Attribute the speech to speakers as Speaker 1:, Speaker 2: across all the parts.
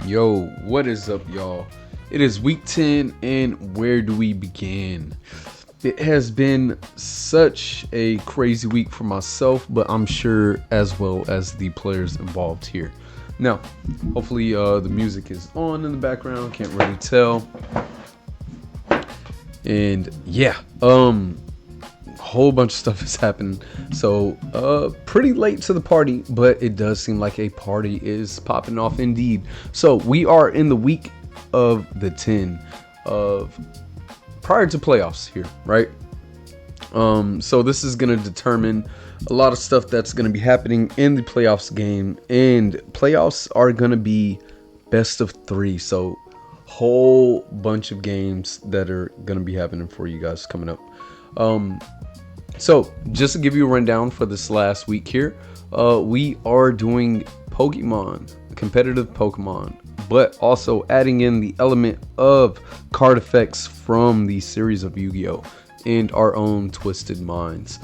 Speaker 1: Yo, what is up, y'all? It is week 10, and where do we begin? It has been such a crazy week for myself, but I'm sure as well as the players involved here. Now, hopefully the music is on in the background, can't really tell. And yeah, whole bunch of stuff is happening, so pretty late to the party, but it does seem like a party is popping off indeed. So we are in the week of the 10 of prior to playoffs here, right? So this is going to determine a lot of stuff that's going to be happening in the playoffs game, and playoffs are going to be best of 3, so whole bunch of games that are going to be happening for you guys coming up. So just to give you a rundown for this last week here, we are doing Pokemon, competitive Pokemon, but also adding in the element of card effects from the series of Yu-Gi-Oh! And our own Twisted Minds.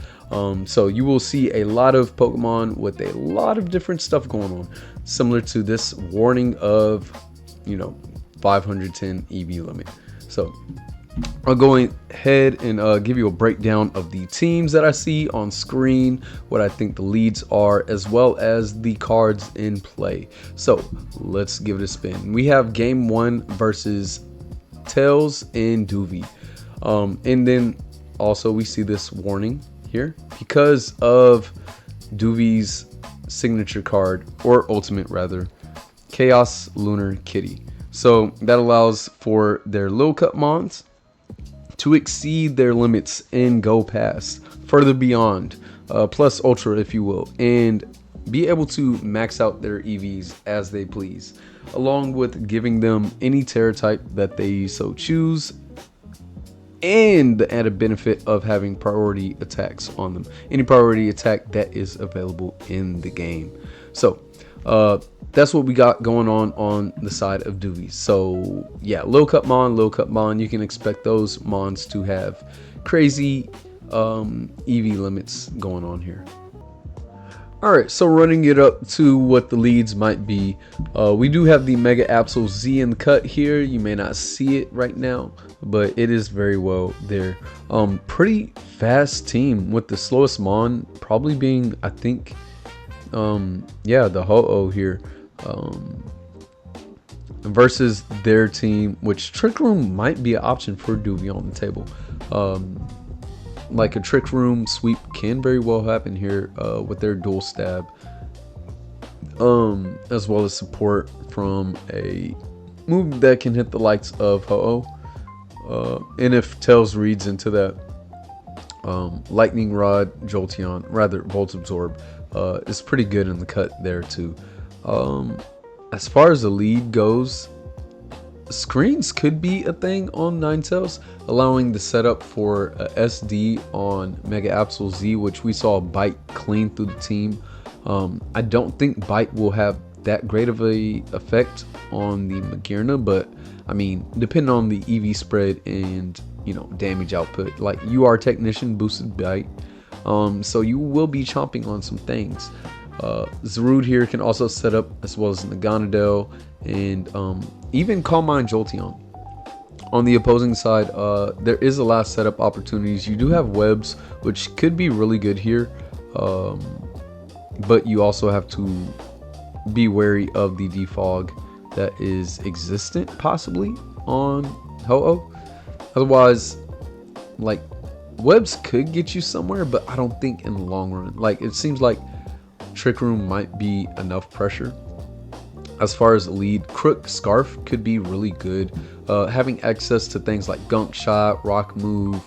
Speaker 1: So you will see a lot of Pokemon with a lot of different stuff going on, similar to this warning of, 510 EV limit. So I'll go ahead and give you a breakdown of the teams that I see on screen, what I think the leads are, as well as the cards in play. So let's give it a spin. We have game 1 versus Tails and Duvy. And then also we see this warning here because of Duvy's signature card, or ultimate rather, Chaos Lunar Kitty. So that allows for their low cut mons to exceed their limits and go past, further beyond, plus ultra if you will, and be able to max out their EVs as they please, along with giving them any Terra type that they so choose, and the added benefit of having priority attacks on them, any priority attack that is available in the game. So that's what we got going on the side of Duvy. So yeah, low cut mon, you can expect those mons to have crazy EV limits going on here. Alright, so running it up to what the leads might be, we do have the Mega Absol Z in the cut here. You may not see it right now, but it is very well there. Pretty fast team, with the slowest mon probably being, I think, the Ho-Oh here, versus their team, which Trick Room might be an option for Duvy on the table. Like a Trick Room sweep can very well happen here with their dual stab, as well as support from a move that can hit the likes of Ho-Oh, and if Tails reads into that, Lightning Rod, Jolteon, rather Volt Absorb, is pretty good in the cut there too. As far as the lead goes, screens could be a thing on Ninetales, allowing the setup for a SD on Mega Absol Z, which we saw Bite clean through the team. I don't think Bite will have that great of a effect on the Magearna, but I mean, depending on the EV spread and damage output, like you are Technician boosted Bite, so you will be chomping on some things. Zarude here can also set up, as well as Naganadel, and even Calm Mind Jolteon. On the opposing side, there is a lot of setup opportunities. You do have webs, which could be really good here, but you also have to be wary of the defog that is existent possibly on Ho-Oh. Otherwise, like, webs could get you somewhere, but I don't think in the long run. Like, it seems like Trick Room might be enough pressure. As far as lead, Crook Scarf could be really good. Having access to things like Gunk Shot, Rock Move,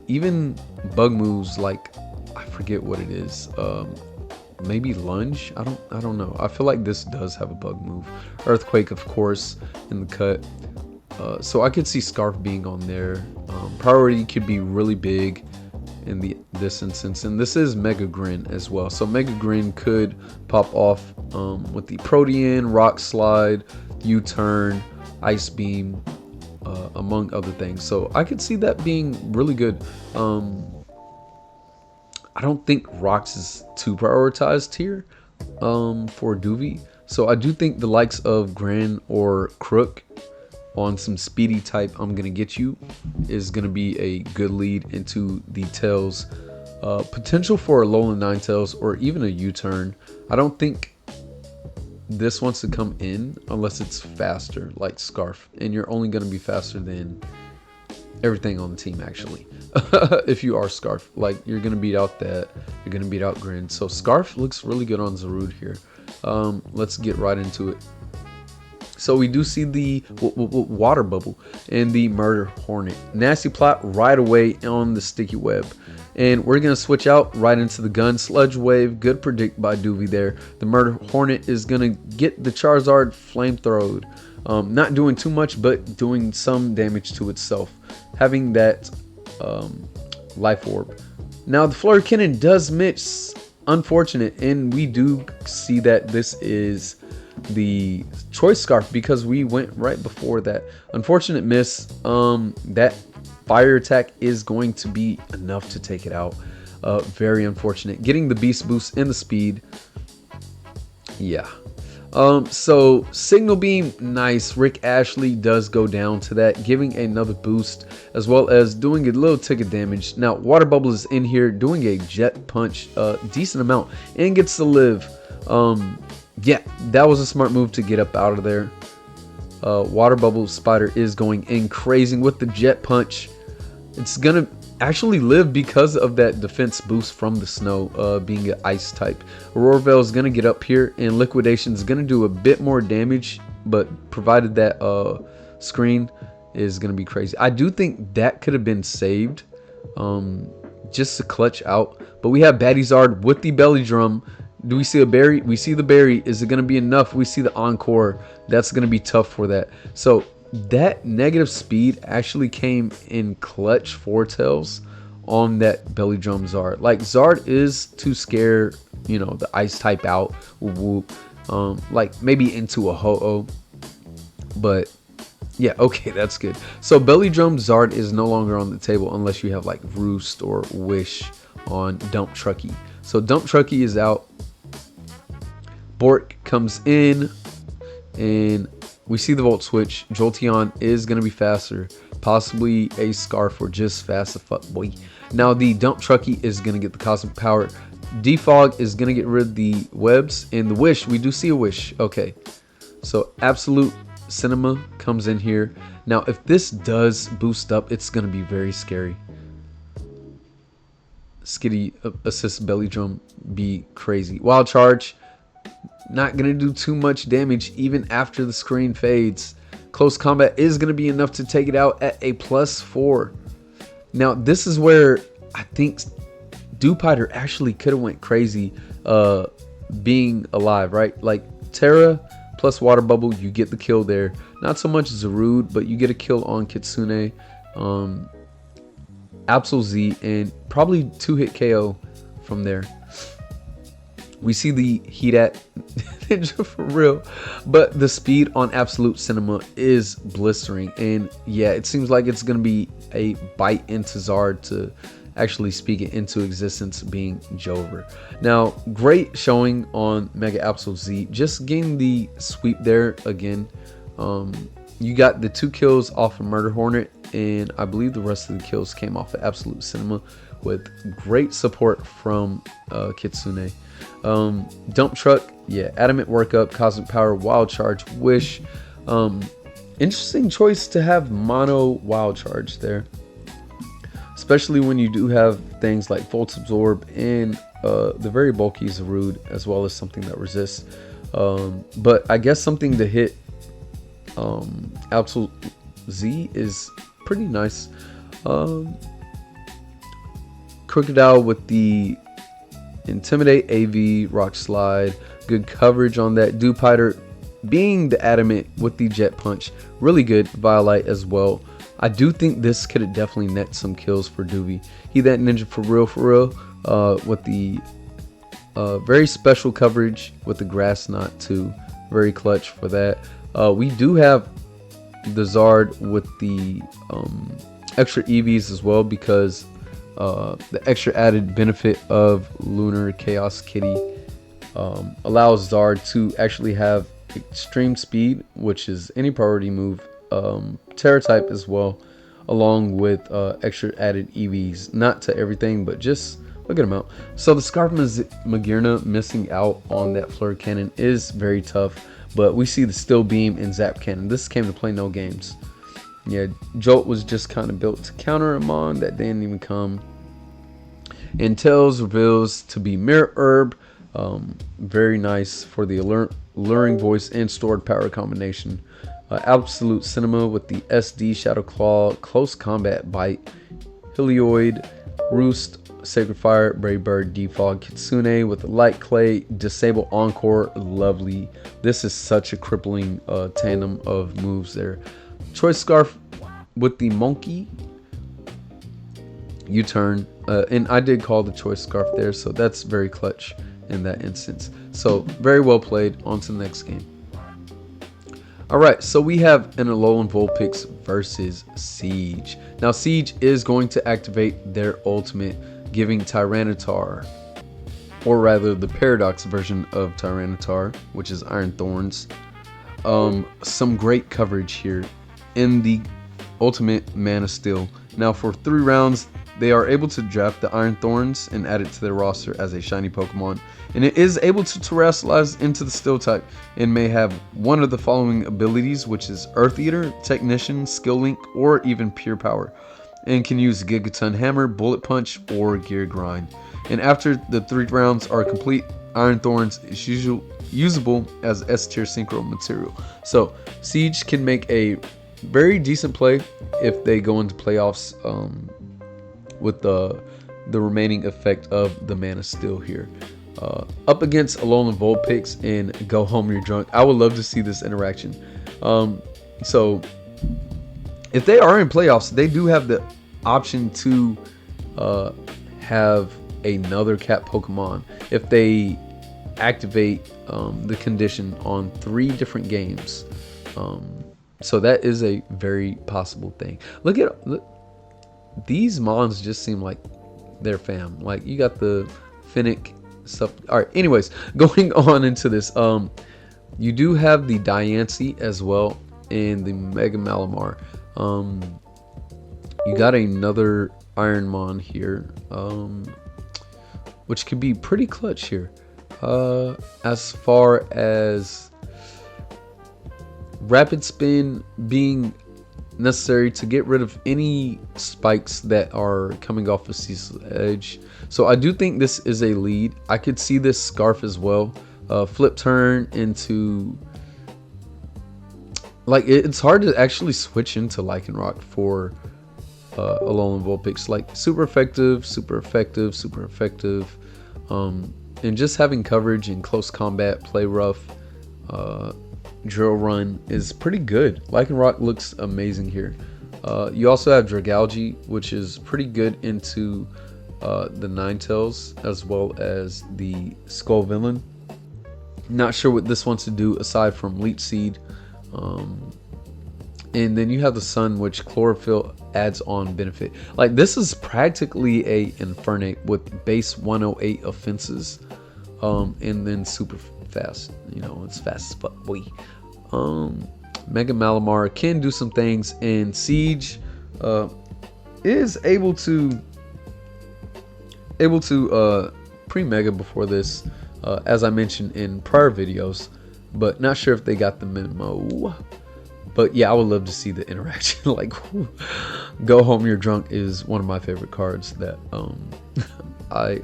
Speaker 1: even bug moves like, I forget what it is, maybe Lunge. I don't know. I feel like this does have a bug move. Earthquake, of course, in the cut. So I could see Scarf being on there. Priority could be really big in this instance, and this is Mega Grin as well, so Mega Grin could pop off with the Protean, Rock Slide, U-Turn, Ice Beam, among other things. So I could see that being really good. I don't think Rocks is too prioritized here for Duvy, So I do think the likes of Gran or Crook on some speedy type I'm gonna get you is gonna be a good lead into the Tails. Potential for a Alolan Ninetales or even a U-turn. I don't think this wants to come in unless it's faster, like Scarf, and you're only gonna be faster than everything on the team actually. If you are Scarf, like you're gonna beat out that, you're gonna beat out Grin. So Scarf looks really good on Zarude here. Let's get right into it. So we do see the water bubble and the murder hornet. Nasty plot right away on the sticky web. And we're going to switch out right into the gun. Sludge wave, good predict by Duvy there. The murder hornet is going to get the Charizard flamethrowed. Not doing too much, but doing some damage to itself. Having that life orb. Now the Flurry Cannon does miss. Unfortunate, and we do see that this is the choice scarf because we went right before that. Unfortunate miss. That fire attack is going to be enough to take it out. Very unfortunate. Getting the beast boost and the speed. Yeah. So Signal Beam, nice. Rick Ashley does go down to that, giving another boost as well as doing a little tick of damage. Now Water Bubble is in here doing a jet punch, decent amount, and gets to live. Yeah, that was a smart move to get up out of there. Water Bubble Spider is going in crazy with the jet punch. It's gonna actually live because of that defense boost from the snow, being an ice type. Aurora Veil is gonna get up here, and Liquidation is gonna do a bit more damage, but provided that screen is gonna be crazy. I do think that could have been saved, just to clutch out. But we have Battizard with the belly drum. Do we see a berry? We see the berry. Is it going to be enough? We see the encore. That's going to be tough for that. So that negative speed actually came in clutch for Tails on that belly drum Zard. Like Zard is to scare, you know, the ice type out. Whoop, whoop. Like maybe into a Ho-Oh. But yeah, okay, that's good. So belly drum Zard is no longer on the table unless you have like Roost or Wish on Dump Truckee. So Dump Truckee is out. Bork comes in, and we see the Volt Switch. Jolteon is going to be faster. Possibly a Scarf or just fast the fuck boy. Now the Dump Truckee is going to get the Cosmic Power. Defog is going to get rid of the webs. And the Wish, we do see a Wish. Okay, so Absolute Cinema comes in here. Now if this does boost up, it's going to be very scary. Skitty assist belly drum, be crazy. Wild Charge. Not going to do too much damage even after the screen fades. Close combat is going to be enough to take it out at a +4. Now, this is where I think Dewpider actually could have went crazy being alive, right? Like Terra plus Water Bubble, you get the kill there. Not so much Zarude, but you get a kill on Kitsune, Absol Z, and probably 2-hit KO from there. We see the heat at Ninja for real, but the speed on Absolute Cinema is blistering, and yeah, it seems like it's gonna be a bite into Zard to actually speak it into existence, being Jover. Now, great showing on Mega Absol Z, just getting the sweep there again. You got the 2 kills off of Murder Hornet, and I believe the rest of the kills came off of Absolute Cinema with great support from Kitsune. Dump Truck, yeah, Adamant Workup, Cosmic Power, Wild Charge, Wish. Interesting choice to have mono Wild Charge there, especially when you do have things like Volt Absorb and the very bulky Zarude, as well as something that resists. But I guess something to hit Absolute Z is pretty nice. Crocodile with the Intimidate, AV, Rock Slide, good coverage on that. Dewpider being the Adamant with the Jet Punch, really good. Violite as well. I do think this could have definitely net some kills for Duvy. He that ninja for real, with the very special coverage with the Grass Knot too. Very clutch for that. We do have the Zard with the extra EVs as well, because the extra added benefit of Lunar Chaos Kitty allows Zard to actually have extreme speed, which is any priority move, Terra type as well, along with extra added EVs. Not to everything, but just a good amount. So the Scarf Magearna missing out on that Flurry Cannon is very tough, but we see the Steel Beam and Zap Cannon. This came to play no games. Yeah, Jolt was just kind of built to counter him on. That didn't even come. And Tails reveals to be Mirror Herb. Very nice for the alluring voice and stored power combination. Absolute Cinema with the SD Shadow Claw, Close Combat Bite, Helioid, Roost, Sacred Fire, Brave Bird, Defog, Kitsune with the Light Clay, Disable Encore. Lovely. This is such a crippling tandem of moves there. Choice Scarf with the Monkey, U-turn, and I did call the Choice Scarf there, so that's very clutch in that instance. So very well played. On to the next game. Alright, so we have an Alolan Vulpix versus Siege. Now Siege is going to activate their ultimate, giving Tyranitar, or rather the Paradox version of Tyranitar, which is Iron Thorns, some great coverage here in the ultimate Mana Steel. Now for 3 rounds, they are able to draft the Iron Thorns and add it to their roster as a shiny Pokemon, and it is able to terrestrialize into the Steel type and may have one of the following abilities, which is Earth Eater, Technician, Skill Link, or even Pure Power, and can use Gigaton Hammer, Bullet Punch, or Gear Grind. And after the 3 rounds are complete, Iron Thorns is usable as S tier synchro material. So Siege can make a very decent play if they go into playoffs with the remaining effect of the Mana Steel here. Up against Alolan Vulpix and Go Home You're Drunk. I would love to see this interaction. So if they are in playoffs, they do have the option to have another cat Pokemon if they activate the condition on 3 different games. So that is a very possible thing. Look, these Mons just seem like they're fam. Like, you got the Finnick stuff. Alright, anyways, going on into this, you do have the Diancie as well and the Mega Malamar. You got another Ironmon here, which could be pretty clutch here. As far as Rapid Spin being necessary to get rid of any spikes that are coming off of Ceaseless Edge. So I do think this is a lead. I could see this Scarf as well. Flip turn into... Like, it's hard to actually switch into Lycanroc for Alolan Vulpix. Like, super effective, super effective, super effective. And just having coverage in close combat, play rough, drill run is pretty good. Lycanroc looks amazing here. You also have Dragalge, which is pretty good into the Ninetales as well as the Skull Villain. Not sure what this wants to do aside from Leech Seed. And then you have the Sun, which Chlorophyll adds on benefit. Like, this is practically a Infernape with base 108 offenses, and then super fast. You know, it's fast as fuck, boy. Mega Malamar can do some things, and Siege is able to pre-mega before this, as I mentioned in prior videos, but not sure if they got the memo. But yeah, I would love to see the interaction. Like, Go Home You're Drunk is one of my favorite cards that I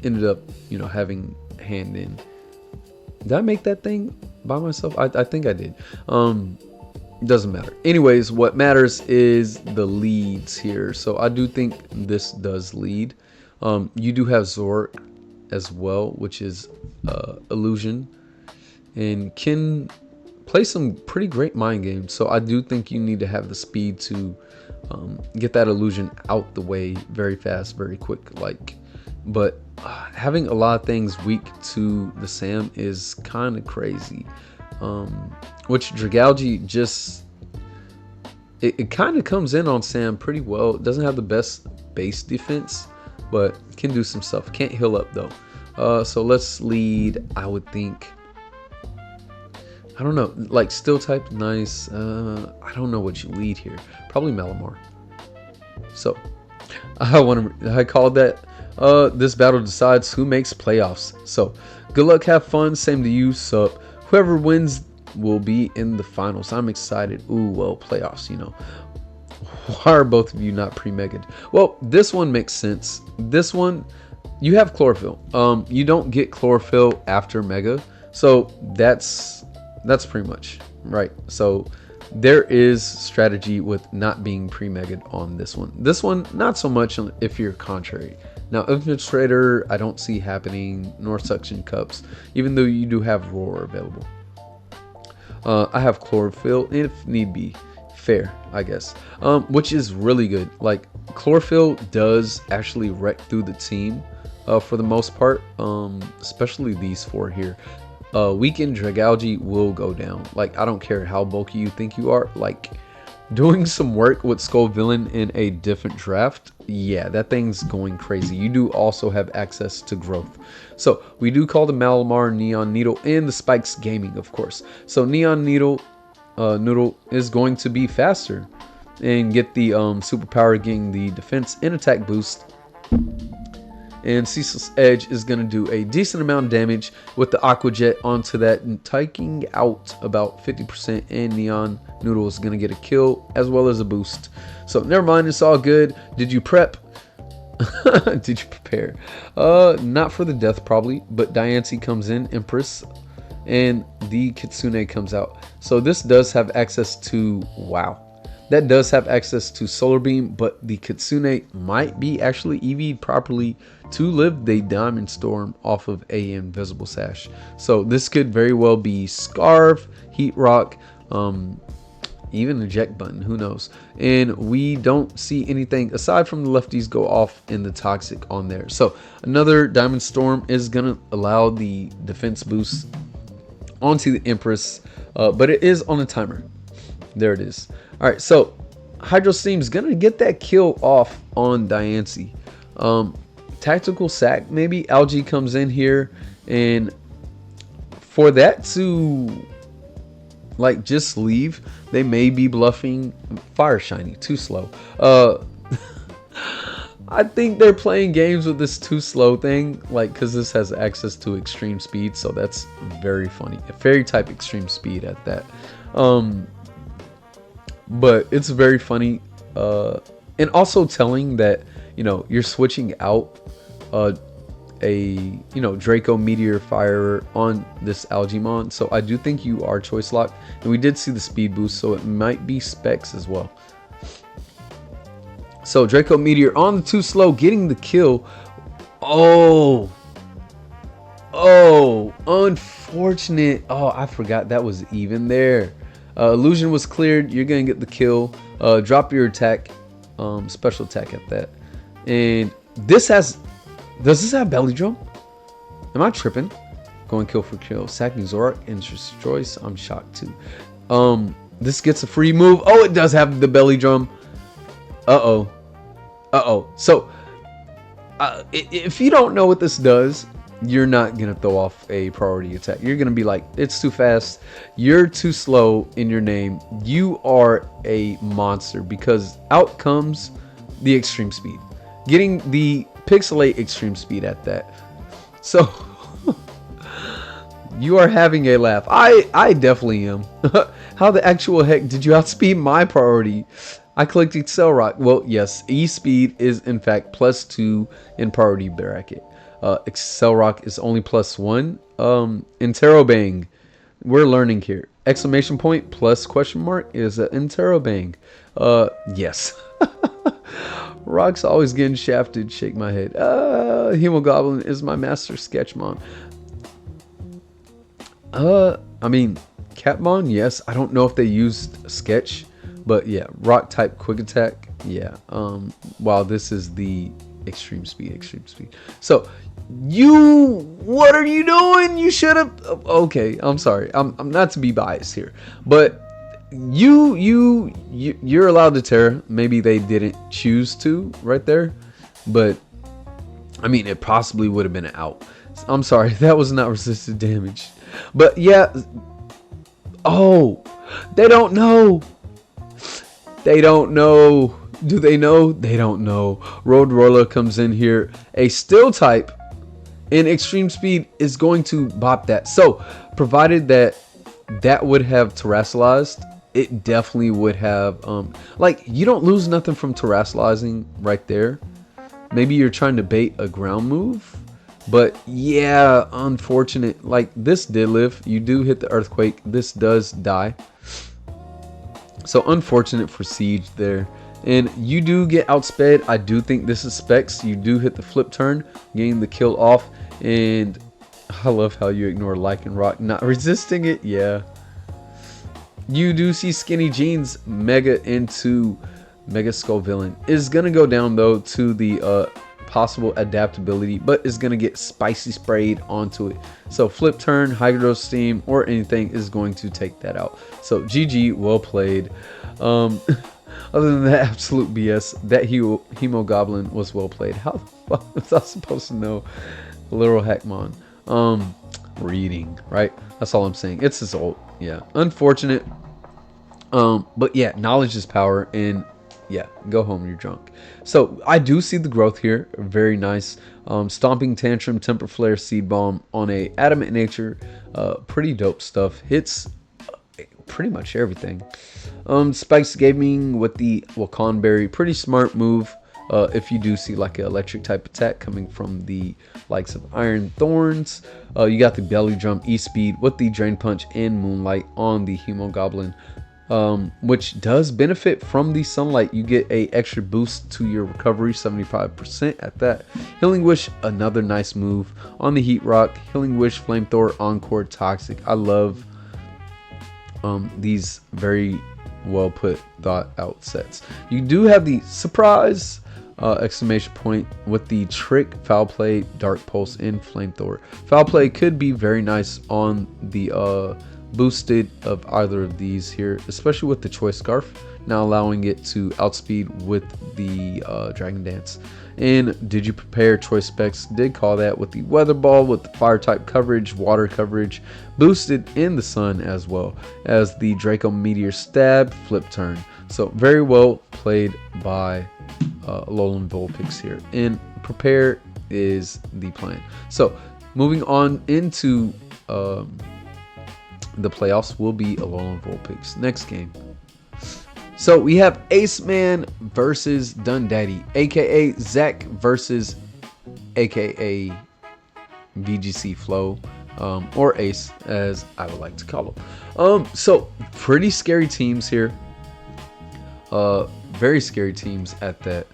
Speaker 1: ended up, you know, having hand in. Did I make that thing by myself? I think I did. Doesn't matter. Anyways, what matters is the leads here. So I do think this does lead. You do have Zork as well, which is Illusion, and can play some pretty great mind games. So I do think you need to have the speed to get that Illusion out the way very fast, very quick. Like, but having a lot of things weak to the Sam is kind of crazy. Which Dragalge just, it kind of comes in on Sam pretty well. It doesn't have the best base defense, but can do some stuff. Can't heal up though. So let's lead, I would think, I don't know, like Steel type, nice. I don't know what you lead here. Probably Malamar. So I called that. This battle decides who makes playoffs. So good luck, have fun. Same to you. So whoever wins will be in the finals. I'm excited. Ooh, well, playoffs, you know. Why are both of you not pre-mega'd? Well, this one makes sense. This one, you have chlorophyll. You don't get chlorophyll after mega. So that's pretty much right. So there is strategy with not being pre-mega'd on this one. This one, not so much if you're contrary. Now, Infiltrator, I don't see happening, nor Suction Cups, even though you do have Roar available. I have Chlorophyll, if need be. Fair, I guess. Which is really good. Like, Chlorophyll does actually wreck through the team for the most part, especially these four here. Weakened Dragalge will go down. Like, I don't care how bulky you think you are. Like, doing some work with Skull Villain in a different draft, yeah, that thing's going crazy. You do also have access to growth. So we do call the Malamar, Neon Needle, and the Spikes Gaming, of course. So Neon Needle Noodle is going to be faster and get the superpower, getting the defense and attack boost. And Ceaseless Edge is going to do a decent amount of damage with the Aqua Jet onto that, and taking out about 50%, and Neon Noodle is going to get a kill as well as a boost. So never mind, it's all good. Did you prep? Did you prepare? Not for the death probably, but Diancie comes in, Empress, and the Kitsune comes out. So this does have access to, wow. That does have access to Solar Beam, but the Kitsune might be actually EV'd properly to live the Diamond Storm off of a Invisible Sash. So this could very well be Scarf, Heat Rock, even Eject Button, who knows. And we don't see anything aside from the lefties go off and the Toxic on there. So another Diamond Storm is going to allow the defense boost onto the Empress, but it is on a timer. There it is. All right, so Hydro Steam's gonna get that kill off on Diancie. Tactical Sack, maybe Algae comes in here, and for that to like just leave, they may be bluffing Fire Shiny, too slow. I think they're playing games with this too slow thing, like, because this has access to extreme speed, so that's very funny. A fairy type extreme speed at that. But it's very funny, and also telling that, you know, you're switching out a Draco Meteor Fire on this Algaemon. So I do think you are choice locked, and we did see the speed boost, so it might be Specs as well. So Draco Meteor on the too slow, getting the kill. Oh, unfortunate. Oh, I forgot that was even there. Illusion was cleared. You're gonna get the kill. Drop your attack, special attack at that. And this has, does this have Belly Drum? Am I tripping? Going kill for kill. Sacking Zorak and destroys. I'm shocked too. This gets a free move. Oh, it does have the Belly Drum. So if you don't know what this does, you're not gonna throw off a priority attack. You're gonna be like, it's too fast, you're too slow in your name, you are a monster, because out comes the extreme speed, getting the Pixelate extreme speed at that. So you are having a laugh. I definitely am. How the actual heck did you outspeed my priority? I clicked Excel Rock. Well, yes, E-Speed is in fact +2 in priority bracket. Excel Rock is only +1. Interrobang, we're learning here. Exclamation point plus question mark is an Interrobang. Yes. Rock's always getting shafted. Shake my head. Hemogoblin is my master Sketchmon. I mean, Catmon, yes. I don't know if they used Sketch, but yeah, Rock type quick attack. Yeah. While this is the extreme speed. So what are you doing? You should have. Okay, I'm sorry. I'm not to be biased here, but you're allowed to Terra. Maybe they didn't choose to right there, but I mean, it possibly would have been an out. I'm sorry, that was not resisted damage. But yeah. Oh, they don't know. They don't know. Do they know? They don't know. Road Roller comes in here. A Steel type in extreme speed is going to bop that. So, provided that that would have terrestrialized, it definitely would have, like, you don't lose nothing from terrestrializing right there. Maybe you're trying to bait a ground move. But yeah, unfortunate. Like, this did live. You do hit the earthquake. This does die. So unfortunate for Siege there. And you do get outsped. I do think this is specs. You do hit the flip turn, getting the kill off. And I love how you ignore Lycan Rock not resisting it. Yeah. You do see Skinny Jeans mega into Mega Skull Villain. Is going to go down though to the possible adaptability, but is going to get Spicy Sprayed onto it. So flip turn, Hydro Steam, or anything is going to take that out. So GG, well played. Other than that absolute BS, that Hemo Goblin was well played. How the fuck was I supposed to know? Literal Hackmon. Reading, right? That's all I'm saying. It's his ult. Yeah. Unfortunate. But yeah, knowledge is power, and yeah, go home, you're drunk. So I do see the growth here. Very nice. Stomping Tantrum, Temper Flare, Seed Bomb on a Adamant Nature. Pretty dope stuff. Hits pretty much everything. Spikes Gaming with the Wakan Berry. Pretty smart move. If you do see like an electric type attack coming from the likes of Iron Thorns. You got the Belly Drum E-Speed with the Drain Punch and Moonlight on the Hemo Goblin. Which does benefit from the sunlight. You get a extra boost to your recovery, 75% at that. Healing Wish, another nice move on the Heat Rock. Healing Wish, Flamethrower, Encore, Toxic. I love these very well put thought out sets. You do have the surprise exclamation point with the Trick, Foul Play, Dark Pulse, and Flamethrower. Foul Play could be very nice on the boosted of either of these here, especially with the Choice Scarf, now allowing it to outspeed with the Dragon Dance. And did you prepare? Choice Specs did call that with the Weather Ball, with the Fire type coverage, Water coverage, boosted in the Sun, as well as the Draco Meteor Stab, Flip Turn. So very well played by Alolan Vulpix here, and prepare is the plan. So moving on into the playoffs will be Alolan Vulpix. Next game. So we have Ace Man versus Dundaddy, aka Zach versus aka VGC Flow, or Ace as I would like to call him. So pretty scary teams here. Very scary teams at that.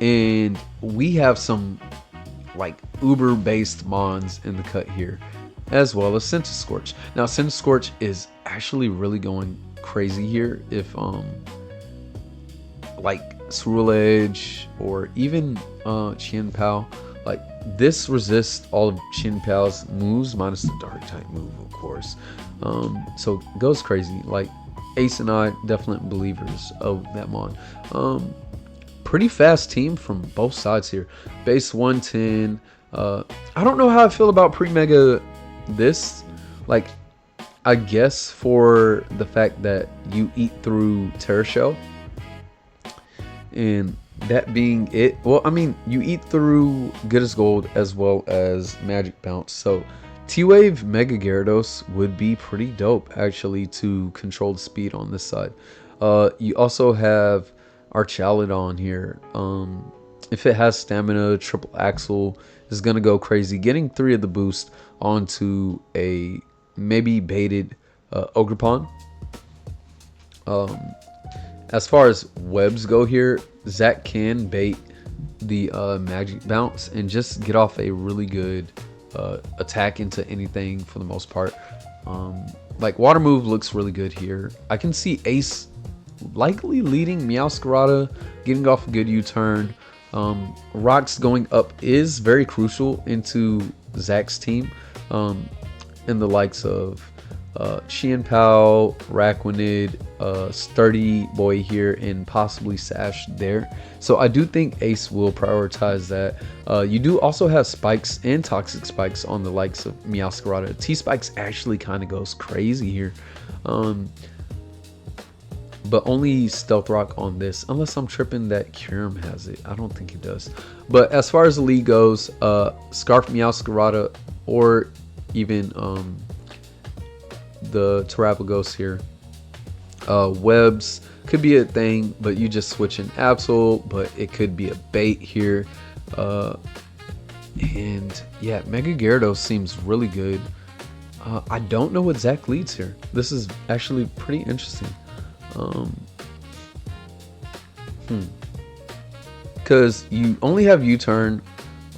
Speaker 1: And we have some like uber based mons in the cut here, as well as Scorch. Now Scorch is actually really going crazy here. If like Swirl Edge or even Chin Pao, like this resists all of Chin Pao's moves minus the Dark type move, of course. So it goes crazy. Like Ace and I definite believers of that mon. Pretty fast team from both sides here. Base 110. I don't know how I feel about pre-mega this. Like, I guess for the fact that you eat through Terra Shell, and that being it. Well, I mean, you eat through Good as Gold as well as Magic Bounce. So T-Wave Mega Gyarados would be pretty dope actually to control the speed on this side. You also have Archaludon here. If it has stamina, Triple Axle is going to go crazy. Getting 3 of the boost onto a maybe baited Ogerpon. As far as webs go here, Zach can bait the Magic Bounce and just get off a really good attack into anything for the most part. Like Water Move looks really good here. I can see Ace likely leading Meowscarada, getting off a good U-turn. Rocks going up is very crucial into Zach's team. And the likes of Chien-Pao, Raquinid, Sturdy Boy here, and possibly Sash there. So I do think Ace will prioritize that. You do also have spikes and toxic spikes on the likes of Meowscarada. T-Spikes actually kind of goes crazy here. But only Stealth Rock on this, unless I'm tripping that Kyurem has it. I don't think it does. But as far as the lead goes, Scarf Meowscarada or even the Terapagos here. Webs could be a thing, but you just switch in Absol, but it could be a bait here. And yeah, Mega Gyarados seems really good. I don't know what Zach leads here. This is actually pretty interesting. Because you only have U-turn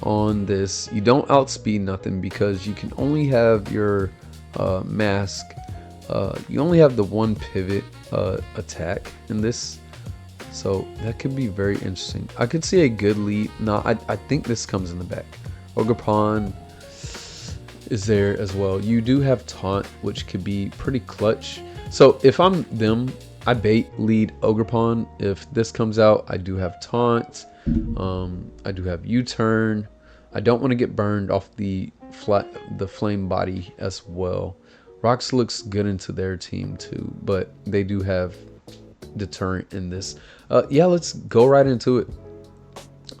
Speaker 1: on this. You don't outspeed nothing because you can only have your mask. You only have the one pivot attack in this, so that could be very interesting. I could see a good lead. No, I think this comes in the back. Ogerpon is there as well. You do have Taunt, which could be pretty clutch. So if I'm them, I bait lead Ogerpon. If this comes out, I do have Taunt. I do have U-turn. I don't want to get burned off the flame body as well. Rox looks good into their team too, but they do have deterrent in this. Yeah, let's go right into it.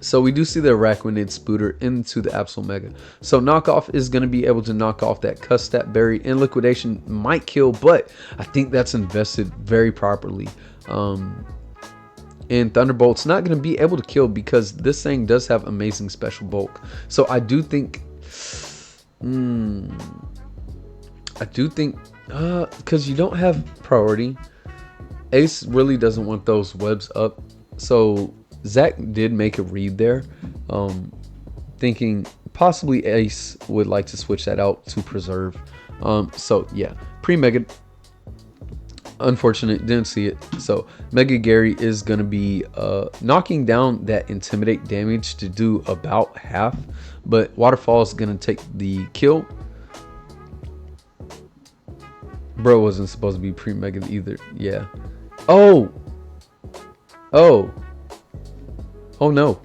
Speaker 1: So we do see the Araquanid Spooter into the Absol Mega. So knockoff is going to be able to knock off that Custap Berry, and liquidation might kill, but I think that's invested very properly. And Thunderbolt's not going to be able to kill because this thing does have amazing special bulk. So I do think because you don't have priority, Ace really doesn't want those webs up. So Zach did make a read there, thinking possibly Ace would like to switch that out to preserve. So yeah, pre-Mega, unfortunate, didn't see it. So Mega Gary is going to be knocking down that Intimidate damage to do about half, but Waterfall is going to take the kill. Bro wasn't supposed to be pre-Mega either. Yeah. Oh no.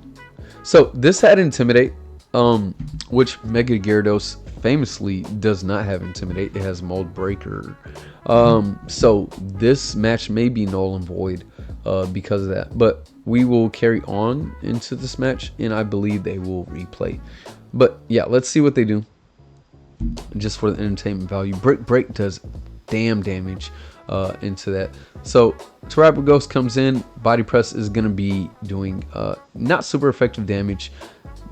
Speaker 1: So this had Intimidate, which Mega Gyarados famously does not have Intimidate. It has Mold Breaker. So this match may be null and void because of that. But we will carry on into this match, and I believe they will replay. But yeah, let's see what they do. Just for the entertainment value. Brick Break does damn damage into that. So Terapagos comes in. Body Press is going to be doing not super effective damage,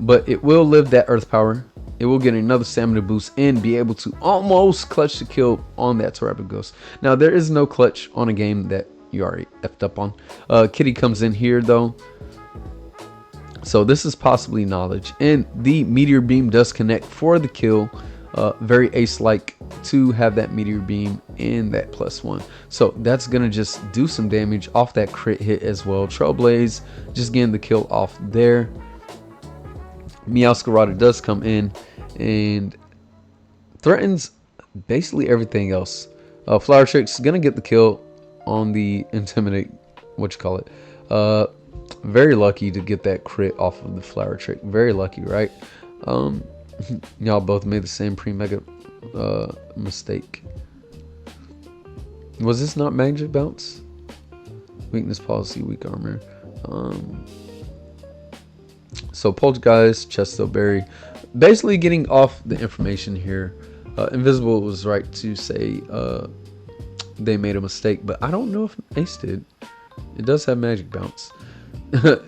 Speaker 1: but it will live that Earth Power. It will get another stamina boost and be able to almost clutch the kill on that Terapagos. Now there is no clutch on a game that you already effed up on. Kitty comes in here though, so this is possibly knowledge, and the Meteor Beam does connect for the kill. Very Ace-like to have that Meteor Beam and that +1. So that's going to just do some damage off that crit hit as well. Trailblaze just getting the kill off there. Meowscarada does come in and threatens basically everything else. Flower Trick's going to get the kill on the Intimidate, very lucky to get that crit off of the Flower Trick. Very lucky, right? Y'all both made the same pre-Mega mistake. Was this not Magic Bounce? Weakness Policy, Weak Armor. So Poltergeist, Chesto Berry. Basically getting off the information here. Invisible was right to say they made a mistake, but I don't know if Ace did. It does have Magic Bounce.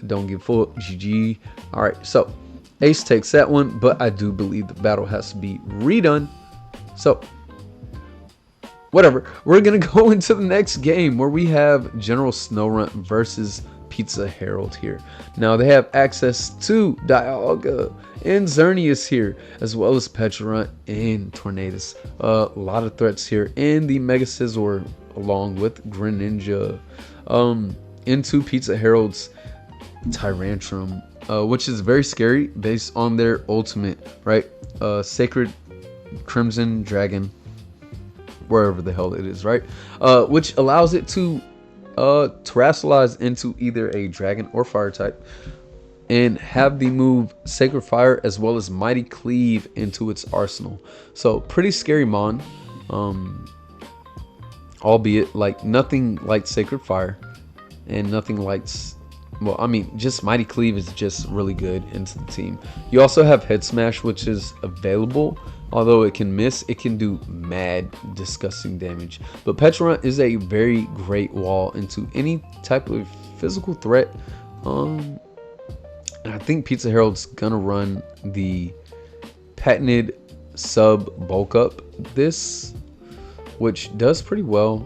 Speaker 1: Don't get fooled. GG. Alright, so Ace takes that one, but I do believe the battle has to be redone. So, whatever. We're going to go into the next game where we have General Snorunt versus Pizzaharald here. Now, they have access to Dialga and Xerneas here, as well as Pecharunt and Tornadus. A lot of threats here. And the Mega Scizor along with Greninja into Pizzaharald's Tyrantrum. Which is very scary based on their ultimate, right? Sacred Crimson Dragon. wherever the hell it is, right? Which allows it to terrestrialize into either a dragon or fire type, and have the move Sacred Fire as well as Mighty Cleave into its arsenal. So pretty scary mon, albeit like nothing like Sacred Fire and nothing likes, well, I mean, just Mighty Cleave is just really good into the team. You also have Head Smash, which is available. Although it can miss, it can do mad, disgusting damage. But Pizzaharald is a very great wall into any type of physical threat. And I think Pizzaharald's gonna run the patented sub bulk up this, which does pretty well.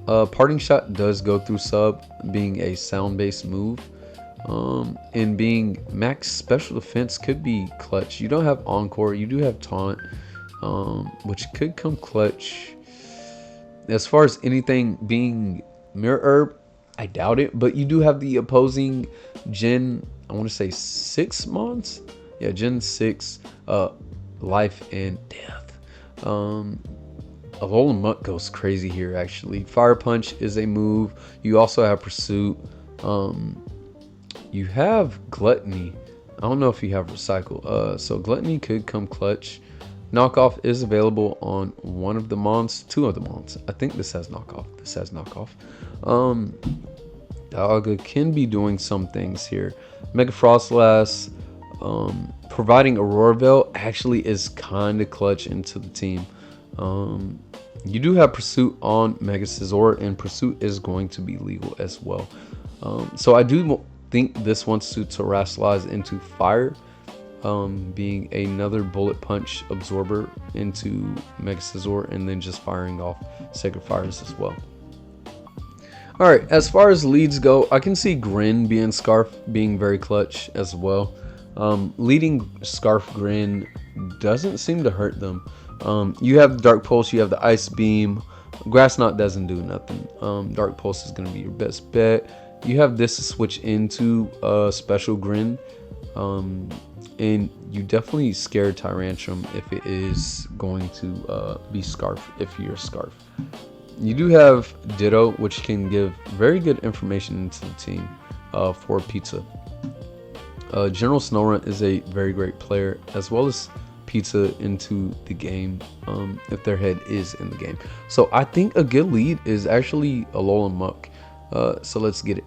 Speaker 1: Parting Shot does go through sub, being a sound-based move. And being max special defense could be clutch. You don't have Encore, you do have Taunt, which could come clutch. As far as anything being Mirror Herb, I doubt it, but you do have the opposing Gen, I want to say 6 mons. Yeah, Gen 6, Life and Death. Alolan Mutt goes crazy here actually. Fire Punch is a move. You also have Pursuit. You have Gluttony. I don't know if you have Recycle. So Gluttony could come clutch. Knockoff is available on one of the mons, 2 of the mons. I think this has knockoff. This has knockoff. Dialga can be doing some things here. Mega Frostlass, providing Aurora Veil actually is kind of clutch into the team. You do have Pursuit on Mega Scizor, and Pursuit is going to be legal as well. So I do think this wants to terrestrialize into Fire, being another Bullet Punch absorber into Mega Scizor, and then just firing off Sacred Fires as well. Alright, as far as leads go, I can see Grin being Scarf being very clutch as well. Leading Scarf Grin doesn't seem to hurt them. You have the Dark Pulse, you have the Ice Beam. Grass Knot doesn't do nothing. Dark Pulse is going to be your best bet. You have this to switch into Special Grin. And you definitely scare Tyrantrum if it is going to be Scarf, if you're Scarf. You do have Ditto, which can give very good information into the team for Pizza. General Snorunt is a very great player, as well as Pizza into the game, if their head is in the game. So I think a good lead is actually Alolan Muck. So let's get it.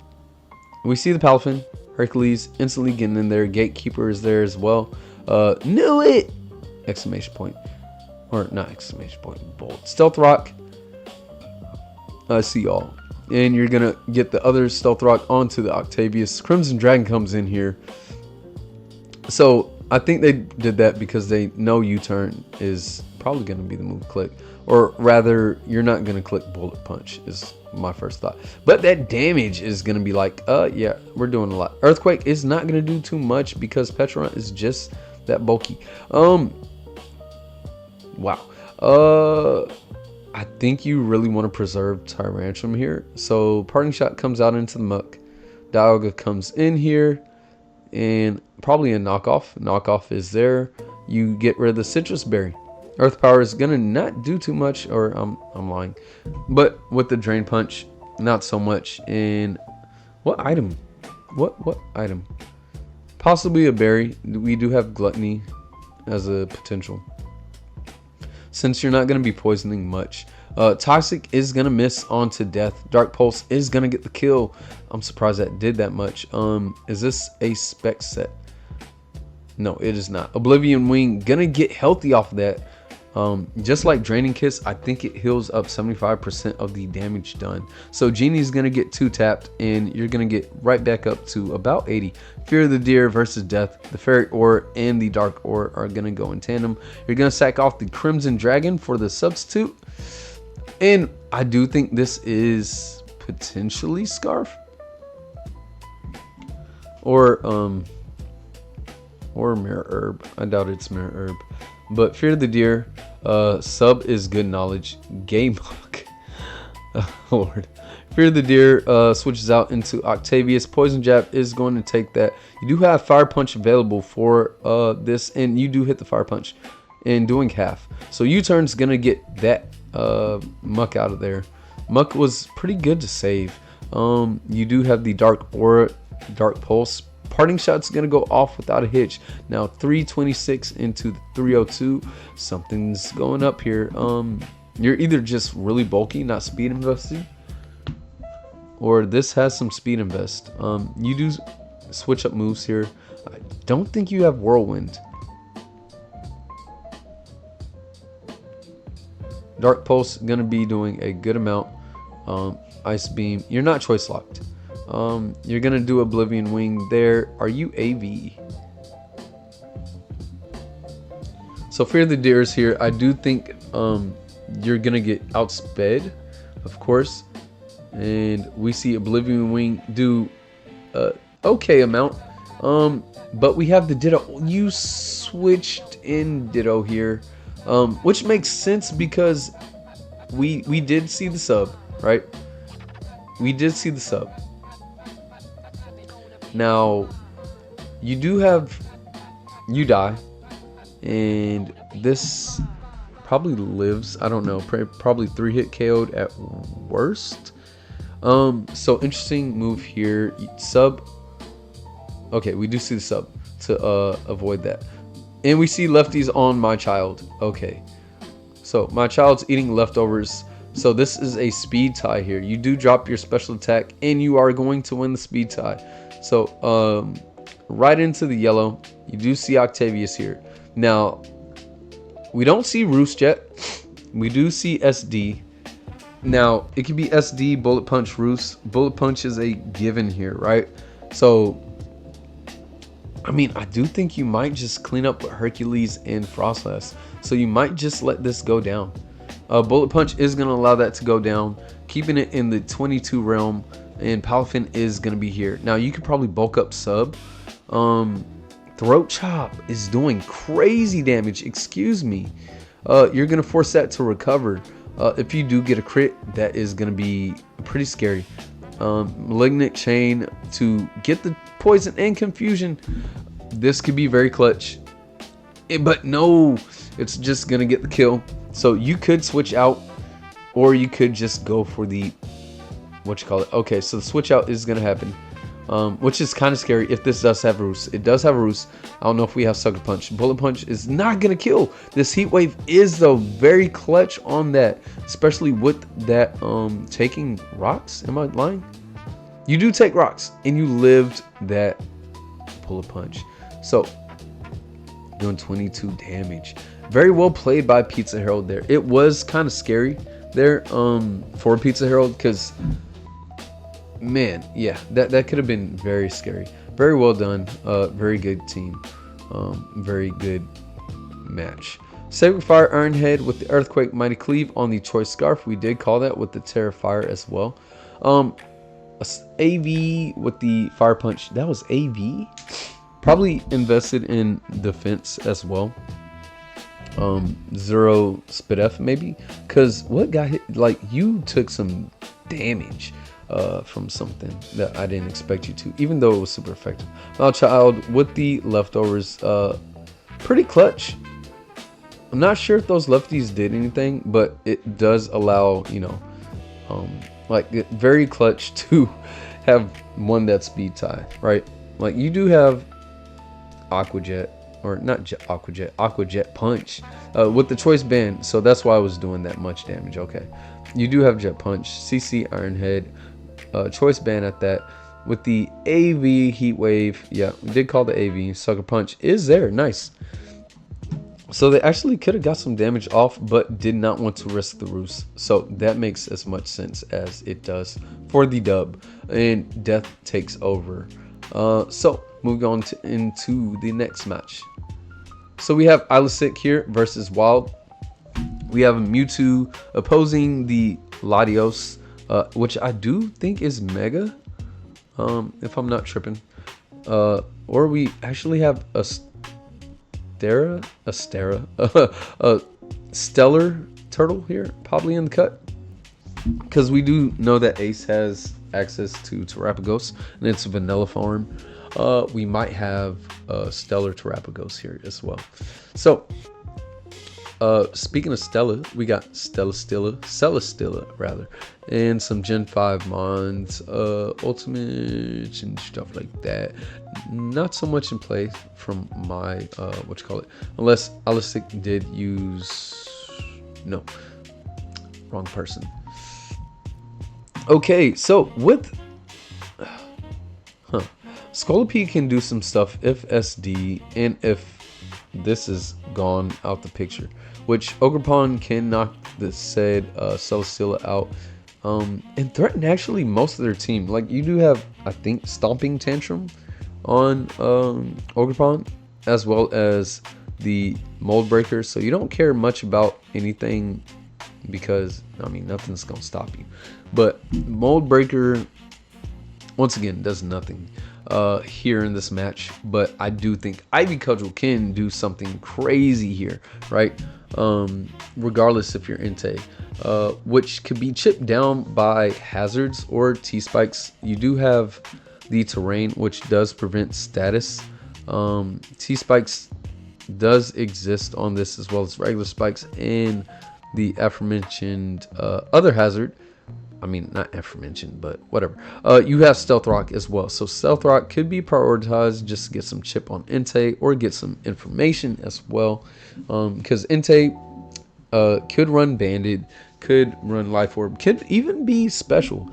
Speaker 1: We see the Palafin, Hercules instantly getting in there. Gatekeeper is there as well. Knew it! Exclamation point. Or not exclamation point, bold. Stealth Rock. I see y'all. And you're gonna get the other Stealth Rock onto the Octavius. Crimson Dragon comes in here. So I think they did that because they know U-turn is probably gonna be the move click. Or rather, you're not gonna click Bullet Punch is my first thought. But that damage is gonna be like, yeah, we're doing a lot. Earthquake is not gonna do too much because Pizzaharald is just that bulky. Wow. I think you really want to preserve Tyrantrum here. So Parting Shot comes out into the muck. Dialga comes in here. And probably a knockoff. Knockoff is there. You get rid of the Citrus Berry. Earth Power is going to not do too much. Or I'm lying. But with the Drain Punch, not so much. And what item? What item? Possibly a berry. We do have Gluttony as a potential. Since you're not going to be poisoning much. Toxic is going to miss onto death. Dark Pulse is going to get the kill. I'm surprised that did that much. Is this a spec set? No, it is not. Oblivion Wing going to get healthy off of that. Just like Draining Kiss, I think it heals up 75% of the damage done. So Genie's going to get 2-tapped and you're going to get right back up to about 80. Fear of the Deer versus Death. The Fairy Ore and the Dark Ore are going to go in tandem. You're going to sack off the Crimson Dragon for the substitute. And I do think this is potentially Scarf. Or Mirror Herb. I doubt it's Mirror Herb. But Fear of the Deer, sub is good knowledge. Game Hook. Oh, Lord. Fear of the Deer switches out into Octavius. Poison Jab is going to take that. You do have Fire Punch available for this, and you do hit the Fire Punch in doing half. So U-turn's going to get that Muck out of there. Muck was pretty good to save. You do have the Dark Aura, Dark Pulse. Parting Shot's gonna go off without a hitch. Now 326 into the 302. Something's going up here. You're either just really bulky, not speed investing, or this has some speed invest. You do switch up moves here. I don't think you have Whirlwind. Dark Pulse gonna be doing a good amount. Ice Beam, you're not choice locked. You're gonna do Oblivion Wing there. Are you AV? So Fear the Deers here. I do think you're gonna get outsped, of course, and we see Oblivion Wing do okay amount. But we have the Ditto. You switched in Ditto here, which makes sense because we did see the sub, right? We did see the sub. Now you do have, you die, and this probably lives. I don't know, probably 3-hit KO'd at worst. So interesting move here. Sub. Okay, we do see the sub to avoid that. And we see lefties on My Child. Okay, so My Child's eating leftovers. So this is a speed tie here. You do drop your special attack and you are going to win the speed tie. So right into the yellow. You do see Octavius here. Now we don't see Roost yet. We do see SD. Now it could be SD, Bullet Punch, Roost. Bullet Punch is a given here, right? So I mean, I do think you might just clean up with Hercules and Frostlass. So you might just let this go down. Bullet Punch is going to allow that to go down, keeping it in the 22 realm, and Palafin is going to be here. Now you could probably bulk up sub. Throat Chop is doing crazy damage. Excuse me. You're going to force that to recover. If you do get a crit, that is going to be pretty scary. Malignant Chain to get the poison and confusion. This could be very clutch. But no, it's just going to get the kill. So you could switch out, or you could just go for the, what you call it. Okay, so the switch out is going to happen, which is kind of scary if this does have a Roost. It does have a Roost. I don't know if we have Sucker Punch. Bullet Punch is not going to kill. This Heat Wave is, though, very clutch on that, especially with that taking rocks. Am I lying? You do take rocks, and you lived that Bullet Punch. So doing 22 damage. Very well played by Pizzaharald there. It was kind of scary there for Pizzaharald because, man, yeah, that could have been very scary. Very well done. Very good team. Very good match. Sacred Fire Ironhead with the Earthquake Mighty Cleave on the Choice Scarf. We did call that with the Terra Fire as well. AV with the Fire Punch. That was AV. Probably invested in defense as well. 0 Spit F maybe, because what got hit, like, you took some damage from something that I didn't expect you to, even though it was super effective. My Child with the leftovers, pretty clutch. I'm not sure if those lefties did anything, but it does allow, you know, like, very clutch to have won that speed tie, right? Like, you do have Aqua Jet, or not Aqua Jet, Aqua Jet Punch with the choice band, so that's why I was doing that much damage. Okay, you do have Jet Punch, CC Ironhead, choice band at that with the AV Heat Wave. Yeah, we did call the AV. Sucker Punch is there, nice. So they actually could have got some damage off, but did not want to risk the Roost. So that makes as much sense as it does for the dub, and death takes over. So moving on into the next match. So we have iLiseq here versus Wiild. We have Mewtwo opposing the Latios, which I do think is Mega, if I'm not tripping. Or we actually have a Stellar Turtle here, probably in the cut. Because we do know that Ace has access to Terrapagos, and it's a vanilla form. We might have Stellar Terrapagos here as well. So Speaking of Stella, we got Celesteela rather, and some Gen 5 mons, ultimate and stuff like that. Not so much in play from my unless iLiseq did use, no, wrong person. Okay, so with Scolipede can do some stuff if SD and if this is gone out the picture, which Ogerpon can knock the said Celesteela out and threaten actually most of their team. Like, you do have, I think, Stomping Tantrum on Ogerpon, as well as the Mold Breaker, so you don't care much about anything because, I mean, nothing's gonna stop you. But Mold Breaker, once again, does nothing here in this match, but I do think Ivy Cudgel can do something crazy here, right? Regardless if you're Entei, which could be chipped down by hazards or T-Spikes. You do have the terrain, which does prevent status. T-Spikes does exist on this, as well as regular spikes and the aforementioned other hazard. I mean, not aforementioned, but whatever. You have Stealth Rock as well. So Stealth Rock could be prioritized just to get some chip on Entei or get some information as well. Because Entei could run Banded, could run Life Orb, could even be Special,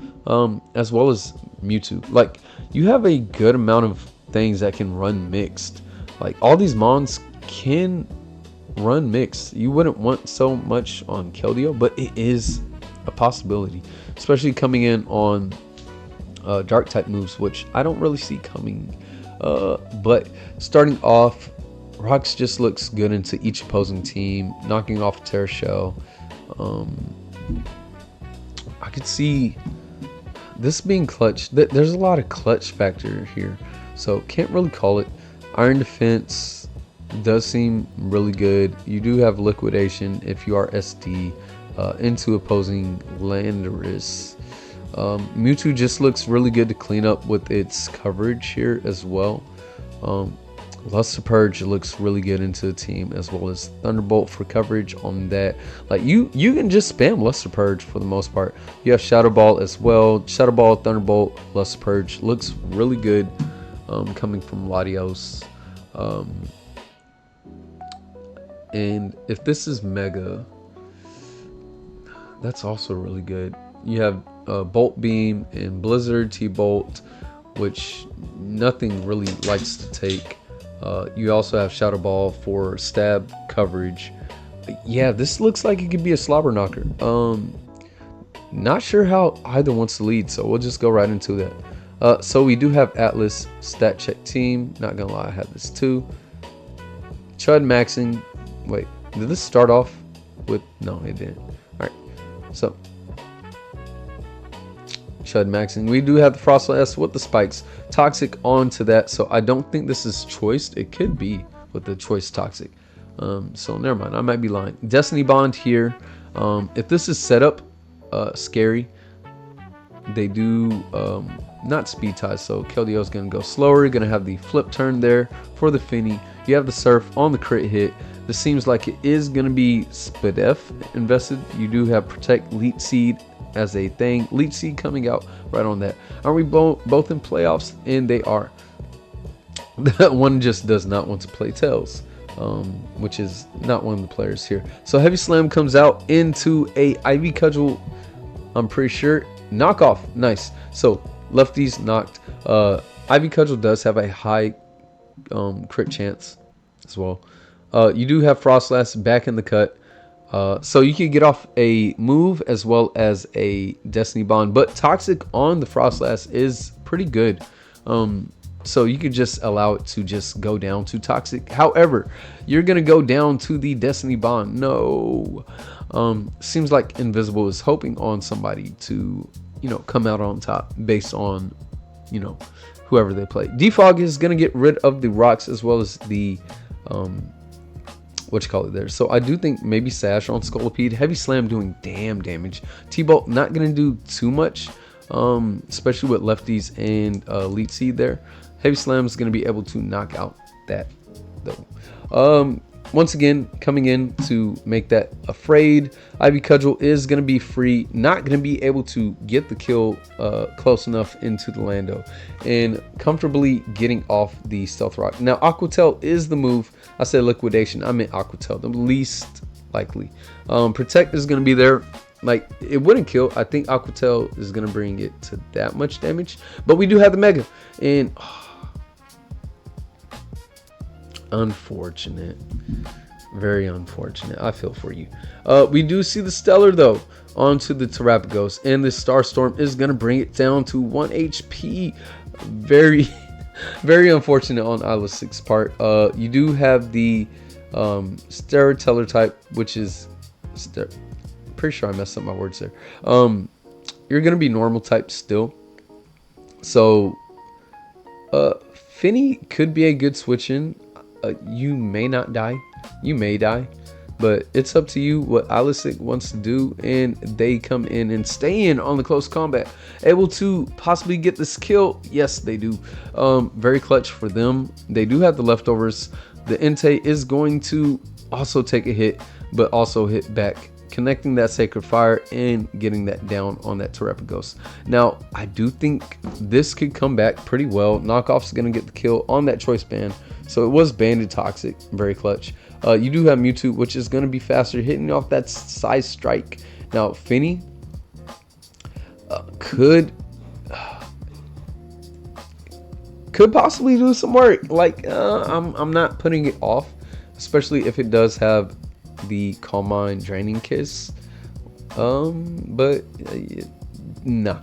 Speaker 1: as well as Mewtwo. Like, you have a good amount of things that can run mixed. Like, all these mons can run mixed. You wouldn't want so much on Keldeo, but it is a possibility, especially coming in on dark type moves, which I don't really see coming. But starting off, Rocks just looks good into each opposing team, knocking off Terra Shell. I could see this being clutch. There's a lot of clutch factor here, so can't really call it. Iron Defense does seem really good. You do have liquidation if you are SD into opposing Landorus. Mewtwo just looks really good to clean up with its coverage here as well. Luster Purge looks really good into the team, as well as Thunderbolt for coverage on that. Like, you can just spam Luster Purge for the most part. You have Shadow Ball as well. Shadow Ball, Thunderbolt, Luster Purge looks really good coming from Latios. And if this is Mega, that's also really good. You have Bolt Beam and Blizzard T-Bolt, which nothing really likes to take. You also have Shadow Ball for stab coverage. Yeah, this looks like it could be a slobber knocker. Not sure how either wants to lead, so we'll just go right into that. So we do have Atlas stat check team. Not gonna lie, I had this too. Chud maxing. Wait, did this start off with? No, it didn't. All right, so Chud maxing. We do have the Frostlass S with the spikes. Toxic onto that, so I don't think this is choiced. It could be with the choice Toxic. So never mind, I might be lying. Destiny Bond here. If this is set up, scary. They do not speed ties, so Keldeo is going to go slower. You're going to have the flip turn there for the Finny. You have the Surf on the crit hit. This seems like it is going to be Spadef invested. You do have Protect Leech Seed as a thing. Leech Seed coming out right on that. Are we both in playoffs? And they are. That one just does not want to play Tails, which is not one of the players here. So Heavy Slam comes out into a Ivy Cudgel, I'm pretty sure, knockoff. Nice. So lefties knocked. Ivy Cudgel does have a high crit chance as well. You do have Frostlass back in the cut. So you can get off a move as well as a Destiny Bond, but Toxic on the Frostlass is pretty good. So you could just allow it to just go down to Toxic. However, you're going to go down to the Destiny Bond. No. Seems like Invisible is hoping on somebody to, come out on top based on, whoever they play. Defog is going to get rid of the rocks as well as the, there. So I do think maybe Sash on Scolipede. Heavy Slam doing damn damage. T-Bolt not going to do too much, especially with lefties and Leech Seed there. Heavy Slam is going to be able to knock out that though. once again, coming in to make that afraid. Ivy Cudgel is going to be free, not going to be able to get the kill close enough into the Lando, and comfortably getting off the Stealth Rock. Now, Aqua Tail is the move. I said liquidation, I meant Aqua Tail, the least likely. Protect is going to be there. Like, it wouldn't kill. I think Aqua Tail is going to bring it to that much damage. But we do have the Mega. And unfortunate. Very unfortunate. I feel for you. We do see the Stellar, though, onto the Terapagos. And the Starstorm is going to bring it down to 1 HP. Very, very unfortunate on iLiseq's part. You do have the Steroteller type, which is... pretty sure I messed up my words there. You're gonna be normal type still, so Finny could be a good switch in. You may not die, you may die, but it's up to you what iLiseq wants to do. And they come in and stay in on the close combat, able to possibly get this kill. Yes, they do. Very clutch for them. They do have the leftovers. The Entei is going to also take a hit, but also hit back, connecting that Sacred Fire and getting that down on that Terapagos. Now, I do think this could come back pretty well. Knockoff's going to get the kill on that Choice Band. So it was Banded Toxic, very clutch. You do have Mewtwo, which is going to be faster, hitting off that Size Strike. Now, Finny could possibly do some work. Like, I'm not putting it off, especially if it does have the Calm Mind Draining Kiss, but nah.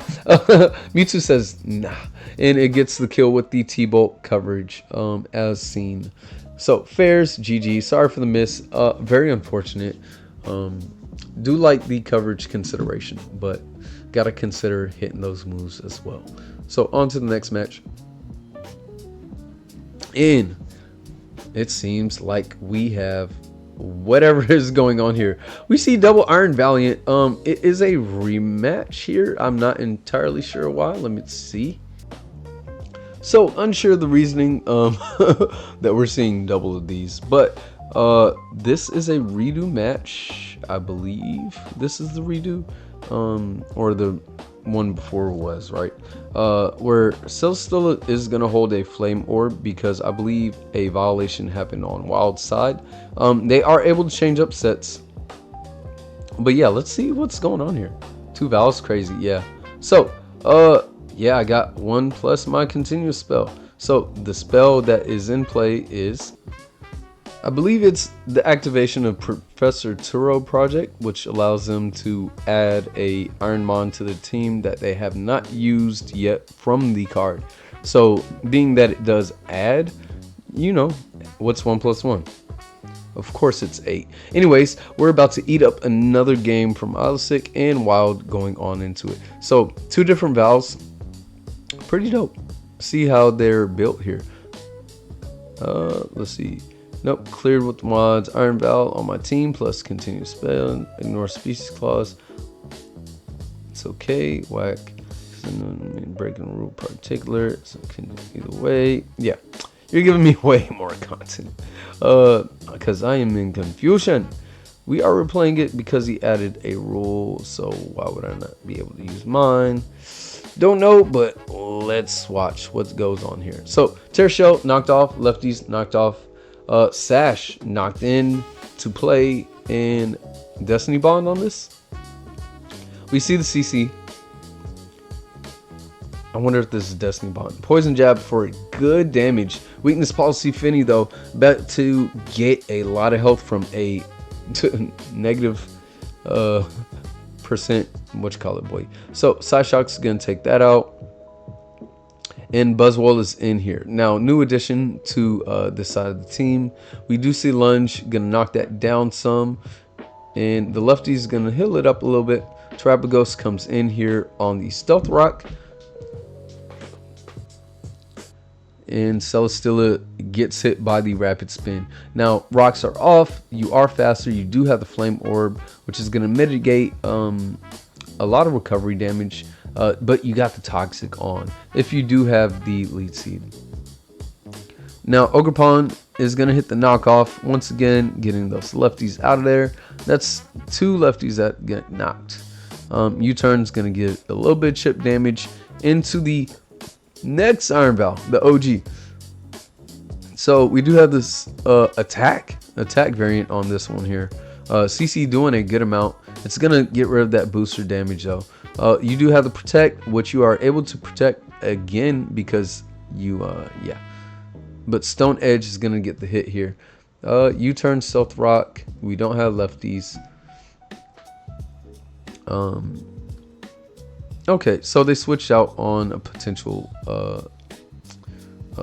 Speaker 1: Mewtwo says nah, and it gets the kill with the T-Bolt coverage, as seen. So Fairs, GG. Sorry for the miss. Very unfortunate. Do like the coverage consideration, but gotta consider hitting those moves as well. So on to the next match. And it seems like we have whatever is going on here. We see double Iron Valiant. It is a rematch here. I'm not entirely sure why. Let me see. So unsure of the reasoning that we're seeing double of these, but this is a redo match. I believe this is the redo, or the one before was, right? Where Celesteela is gonna hold a Flame Orb because I believe a violation happened on Wild's side. They are able to change up sets, but yeah, let's see what's going on here. 2 Vals, crazy, yeah. So yeah, I got 1 plus my continuous spell. So the spell that is in play is, I believe it's the activation of Professor Turo project, which allows them to add a Ironmon to the team that they have not used yet from the card. So being that it does add, you know, what's 1 plus 1? Of course it's 8. Anyways, we're about to eat up another game from iLiseq and Wild going on into it. So 2 different Vals, pretty dope. See how they're built here. Let's see. Nope, cleared with mods. Iron Val on my team, plus continuous spell. Ignore species clause. It's okay. Whack. Breaking rule particular. So either way. Yeah. You're giving me way more content. Because I am in confusion. We are replaying it because he added a rule. So why would I not be able to use mine? Don't know, but let's watch what goes on here. So Tear Shell knocked off. Lefties knocked off. Sash knocked in to play in Destiny Bond on this. We see the CC. I wonder if this is Destiny Bond. Poison Jab for good damage. Weakness Policy Finny, though, bet to get a lot of health from a negative percent, boy. So Psyshock's gonna take that out. And Buzzwole is in here. Now, new addition to this side of the team. We do see Lunge, gonna knock that down some. And the lefty's gonna heal it up a little bit. Terapagos comes in here on the Stealth Rock. And Celesteela gets hit by the Rapid Spin. Now, rocks are off. You are faster. You do have the Flame Orb, which is gonna mitigate a lot of recovery damage. But you got the Toxic on if you do have the Lead Seed. Now Ogerpon is going to hit the knockoff once again, getting those lefties out of there. That's 2 lefties that get knocked. U-Turn's going to get a little bit of chip damage into the next Iron Vow, the OG. So we do have this attack variant on this one here. CC doing a good amount. It's going to get rid of that booster damage though. You do have the protect, which you are able to protect again because you, yeah. But Stone Edge is going to get the hit here. U-Turn, Stealth Rock. We don't have lefties. Okay, so they switched out on a potential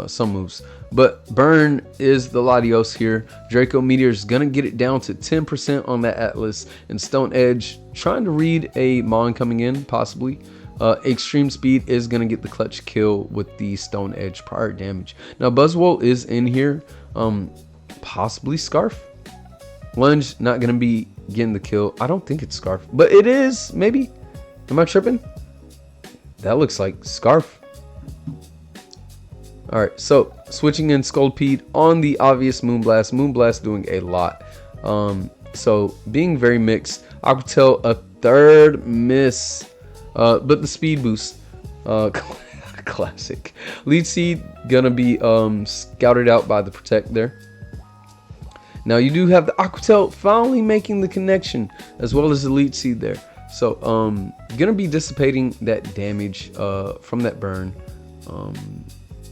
Speaker 1: some moves. But Burn is the Latios here. Draco Meteor is going to get it down to 10% on that Atlas. And Stone Edge trying to read a Mon coming in, possibly. Extreme Speed is going to get the clutch kill with the Stone Edge prior damage. Now Buzzwole is in here. Possibly Scarf. Lunge not going to be getting the kill. I don't think it's Scarf. But it is, maybe. Am I tripping? That looks like Scarf. Alright, so switching in Scolpede on the obvious Moonblast. Moonblast doing a lot. So being very mixed. Aquatail a 3rd miss. But the speed boost. Classic. Lead Seed gonna be scouted out by the Protect there. Now you do have the Aquatail finally making the connection as well as the Lead Seed there. So gonna be dissipating that damage from that burn.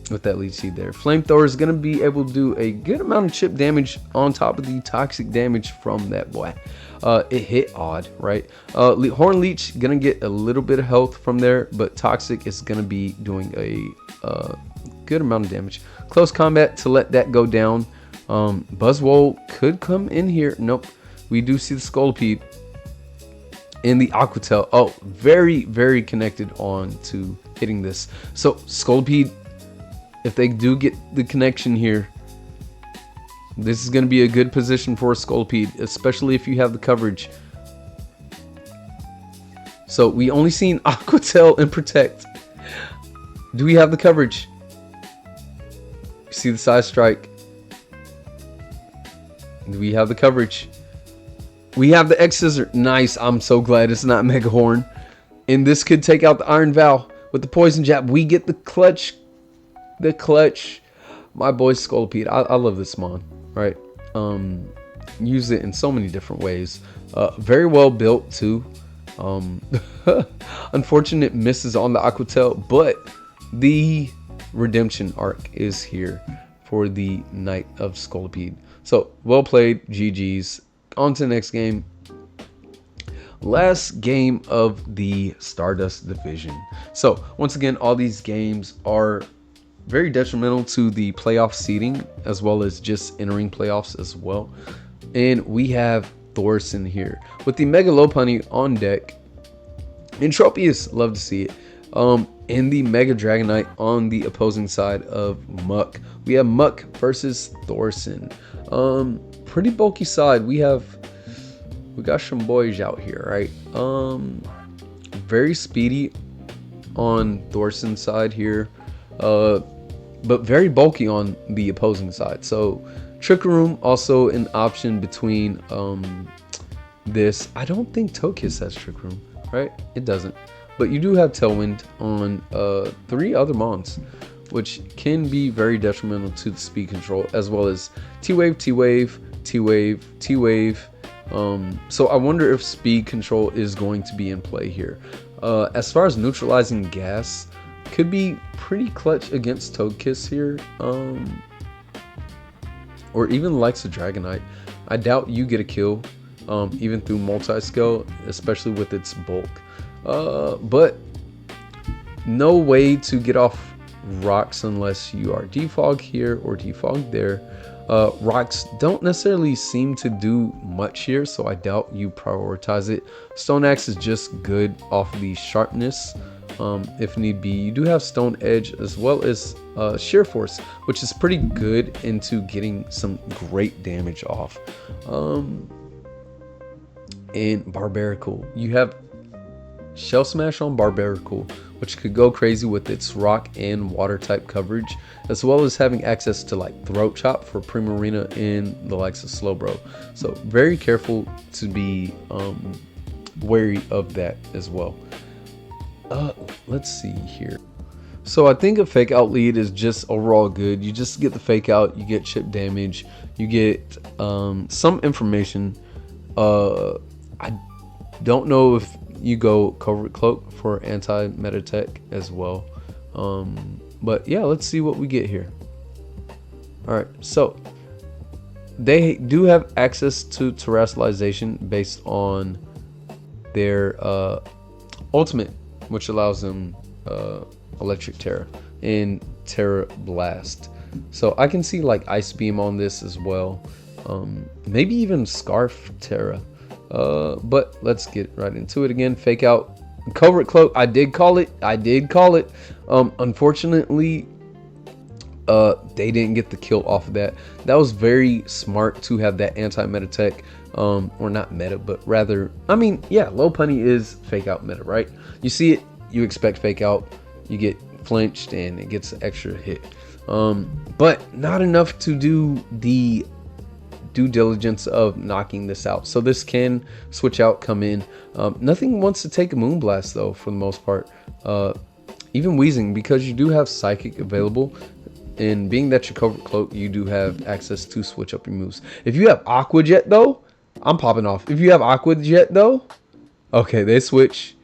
Speaker 1: With that Lead Seed there. Flamethrower is going to be able to do a good amount of chip damage on top of the toxic damage from that boy. It hit odd, right? Horn Leech going to get a little bit of health from there, but Toxic is going to be doing a good amount of damage. Close Combat to let that go down. Buzzwole could come in here. Nope. We do see the Scolpede and the Aquatail. Oh, very, very connected on to hitting this. So Scolpede, if they do get the connection here, this is going to be a good position for a Scolpede, especially if you have the coverage. So we only seen Aquatail and Protect. Do we have the coverage? See the side strike. Do we have the coverage? We have the X Scissor. Nice. I'm so glad it's not Mega Horn. And this could take out the Iron Vow with the Poison Jab. We get the clutch. The clutch. My boy Scolpede. I love this Mon, right? Use it in so many different ways. Very well built too. Unfortunate misses on the Aquatail, but the redemption arc is here for the Knight of Scolpede. So well played, GG's. On to the next game. Last game of the Stardust Division. So once again, all these games are very detrimental to the playoff seeding as well as just entering playoffs as well. And we have Thorson here with the Mega Lopunny on deck. Entropius, love to see it. And the Mega Dragonite on the opposing side of Muck. We have Muck versus Thorson. Pretty bulky side. We got some boys out here, right? Very speedy on Thorson's side here. But very bulky on the opposing side. So Trick Room also an option between this. I don't think Tokiss has Trick Room, right? It doesn't. But you do have Tailwind on 3 other Mons, which can be very detrimental to the speed control, as well as T-Wave, T-Wave, T-Wave, T-Wave. So I wonder if speed control is going to be in play here. As far as neutralizing gas, could be pretty clutch against Togekiss here, or even likes of Dragonite. I doubt you get a kill, even through multi-scale, especially with its bulk. But no way to get off rocks unless you are defog here or defog there. Rocks don't necessarily seem to do much here, so I doubt you prioritize it. Stone Axe is just good off the sharpness. If need be. You do have Stone Edge as well as Sheer Force, which is pretty good into getting some great damage off. And Barbarical. You have Shell Smash on Barbaracle, which could go crazy with its rock and water type coverage, as well as having access to like Throat Chop for Primarina in the likes of Slowbro. So very careful to be wary of that as well. Let's see here. So I think a fake out lead is just overall good. You just get the fake out, you get chip damage, you get some information. I don't know if you go Covert Cloak for anti-meta tech as well. But yeah, let's see what we get here. Alright, so they do have access to terrestrialization based on their ultimate, which allows them Electric Terra and Terra Blast. So I can see like Ice Beam on this as well. Maybe even Scarf Terra. But let's get right into it again. Fake out, Covert Cloak. I did call it. Unfortunately, they didn't get the kill off of that. That was very smart to have that anti-meta tech. Or not meta, but rather, I mean, yeah, low punny is fake out meta, right? You see it, you expect fake out, you get flinched, and it gets an extra hit. But not enough to do the due diligence of knocking this out. So this can switch out, come in. Nothing wants to take a Moonblast though, for the most part. Even Wheezing, because you do have Psychic available, and being that you Covert Cloak, you do have access to switch up your moves. If you have Aqua Jet though, I'm popping off. If you have Aqua Jet though, okay, they switch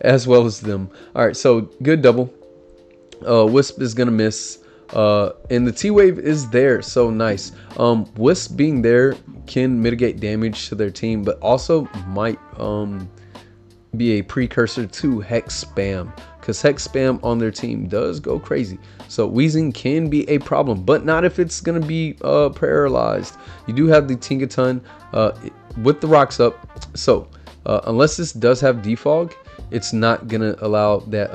Speaker 1: as well as them. All right, so good double. Wisp is gonna miss. And the T-Wave is there, so nice. Wisp being there can mitigate damage to their team, but also might be a precursor to Hex Spam, because Hex Spam on their team does go crazy. So Wheezing can be a problem, but not if it's going to be paralyzed. You do have the Tinkaton with the rocks up, so unless this does have Defog, it's not going to allow that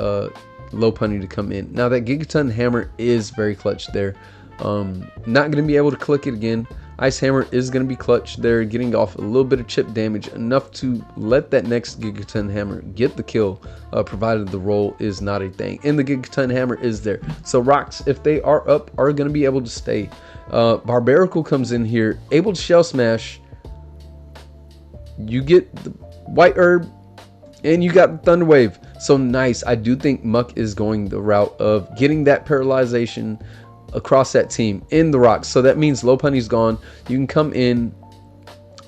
Speaker 1: low punny to come in. Now that Gigaton Hammer is very clutch there. Not going to be able to click it again. Ice Hammer is going to be clutch there, getting off a little bit of chip damage, enough to let that next Gigaton Hammer get the kill, provided the roll is not a thing. And the Gigaton Hammer is there. So rocks, if they are up, are going to be able to stay. Barbaracle comes in here, able to Shell Smash. You get the White Herb, and you got the Thunder Wave. So nice. I do think Muck is going the route of getting that paralyzation across that team in the rocks. So that means low punny's gone. You can come in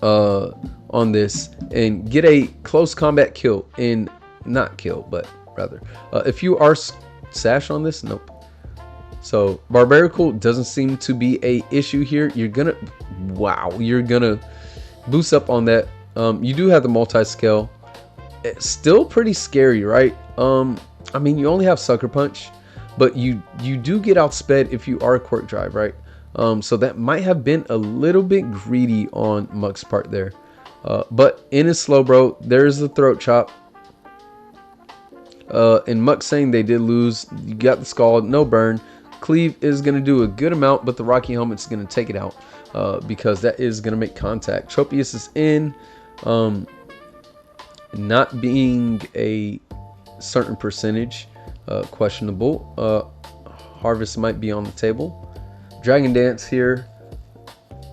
Speaker 1: on this and get a close combat kill. And not kill, but rather. If you are sash on this, nope. So Barbaracle doesn't seem to be a issue here. You're gonna, wow, you're gonna boost up on that. You do have the multi-scale. It's still pretty scary, right? I mean, you only have Sucker Punch, but you do get outsped if you are a Quirk Drive, right? So that might have been a little bit greedy on Muck's part there. But in his Slowbro, there's the Throat Chop. And Muck saying they did lose. You got the Scald, no burn. Cleave is going to do a good amount, but the Rocky Helmet's going to take it out because that is going to make contact. Tropius is in. Not being a certain percentage, questionable. Harvest might be on the table. Dragon Dance here.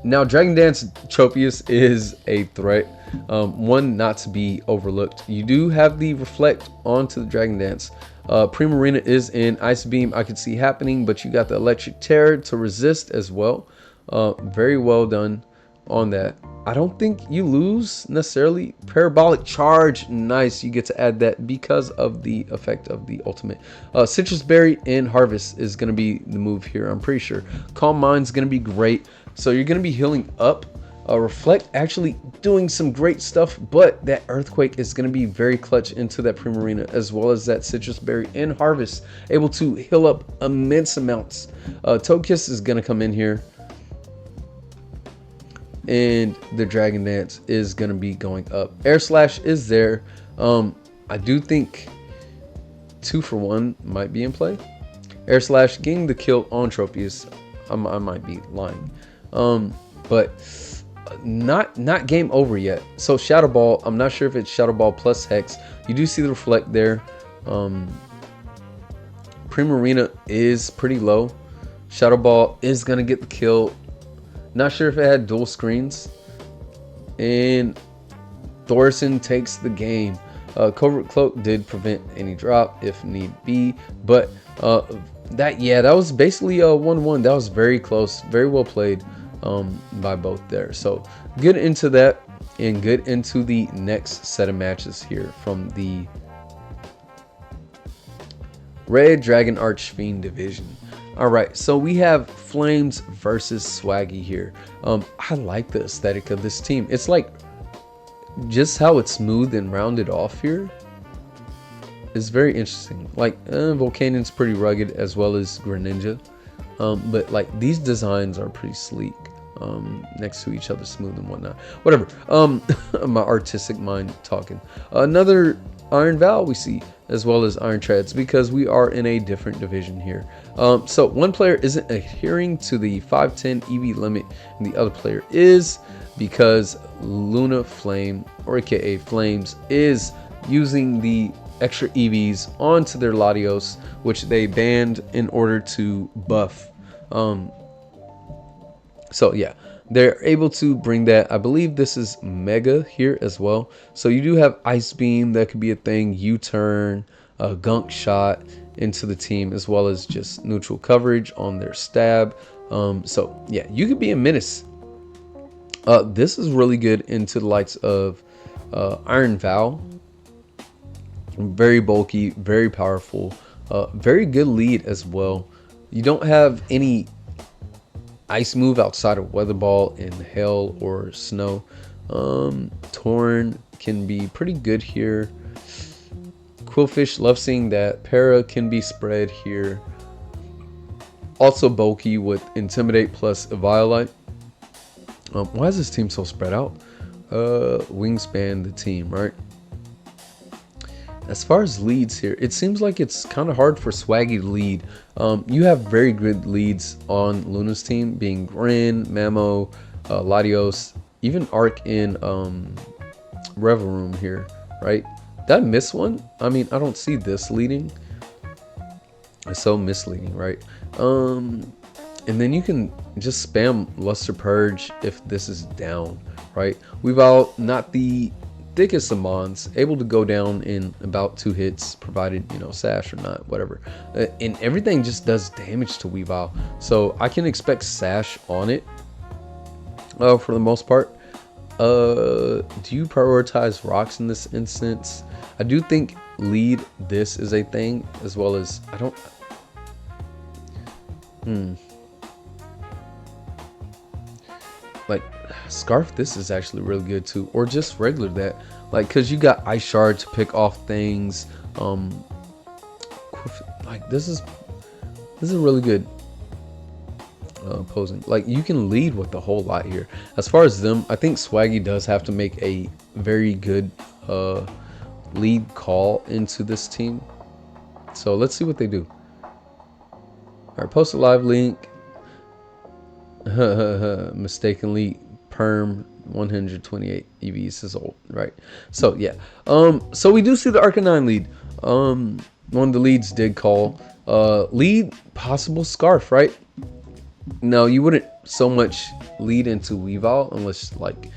Speaker 1: Now Dragon Dance Tropius is a threat, one not to be overlooked. You do have the Reflect onto the Dragon Dance. Primarina is in. Ice Beam I could see happening, but you got the Electric Terror to resist as well. Very well done on that. I don't think you lose necessarily. Parabolic Charge, nice. You get to add that because of the effect of the ultimate. Citrus Berry and Harvest is going to be the move here, I'm pretty sure. Calm Mind's going to be great. So you're going to be healing up. Reflect actually doing some great stuff, but that Earthquake is going to be very clutch into that Primarina, as well as that Citrus Berry and Harvest, able to heal up immense amounts. Togekiss is going to come in here. And the Dragon Dance is going to be going up. Air Slash is there. I do think 2-for-1 might be in play. Air Slash getting the kill on Tropius. I might be lying. But not game over yet. So Shadow Ball, I'm not sure if it's Shadow Ball plus Hex. You do see the reflect there. Primarina is pretty low. Shadow Ball is gonna get the kill. Not sure if it had dual screens. And Thorson takes the game. Covert Cloak did prevent any drop if need be, but that was basically a 1-1. That was very close, very well played by both there. So good into that, and good into the next set of matches here from the Red Dragon Archfiend division. All right, so we have Flames versus Swaggy here. I like the aesthetic of this team. It's like just how it's smooth and rounded off here is very interesting. Like Volcanian's pretty rugged, as well as Greninja, but like these designs are pretty sleek, next to each other, smooth and whatnot. Whatever. My artistic mind talking. Another Iron Val we see, as well as Iron Treads, because we are in a different division here. So one player isn't adhering to the 510 EV limit, and the other player is, because Luna Flame, or aka Flames, is using the extra EVs onto their Latios, which they banned in order to buff. So yeah, they're able to bring that. I believe this is Mega here as well. So you do have Ice Beam, that could be a thing, U-Turn, Gunk Shot into the team, as well as just neutral coverage on their stab. So yeah, you could be a menace. This is really good into the likes of Iron Val. Very bulky, very powerful, very good lead as well. You don't have any ice move outside of Weather Ball and Hail or Snow. Torn can be pretty good here. Quillfish, love seeing that. Para can be spread here. Also bulky with Intimidate plus Eviolite. Why is this team so spread out? Wingspan the team, right? As far as leads here, it seems like it's kind of hard for Swaggy to lead. You have very good leads on Luna's team, being Grin, Mamo, Latios, even Arc in Revel Room here, right? Did I miss one? I mean, I don't see this leading. It's so misleading, right? And then you can just spam Luster Purge if this is down, right? Weavile, not the thickest of mons, able to go down in about 2 hits, provided, you know, Sash or not, whatever. And everything just does damage to Weavile. So I can expect Sash on it for the most part. Do you prioritize rocks in this instance? I do think lead this is a thing, as well as I don't. Like Scarf, this is actually really good too, or just regular that, like, because you got Ice Shard to pick off things. Like this is really good. Posing, like you can lead with a whole lot here. As far as them, I think Swaggy does have to make a very good lead call into this team. So let's see what they do. All right, post a live link. Mistakenly perm 128 EVs is old, right? So yeah, so we do see the Arcanine lead. One of the leads did call lead possible Scarf, right? No, you wouldn't so much lead into Weavile unless, like,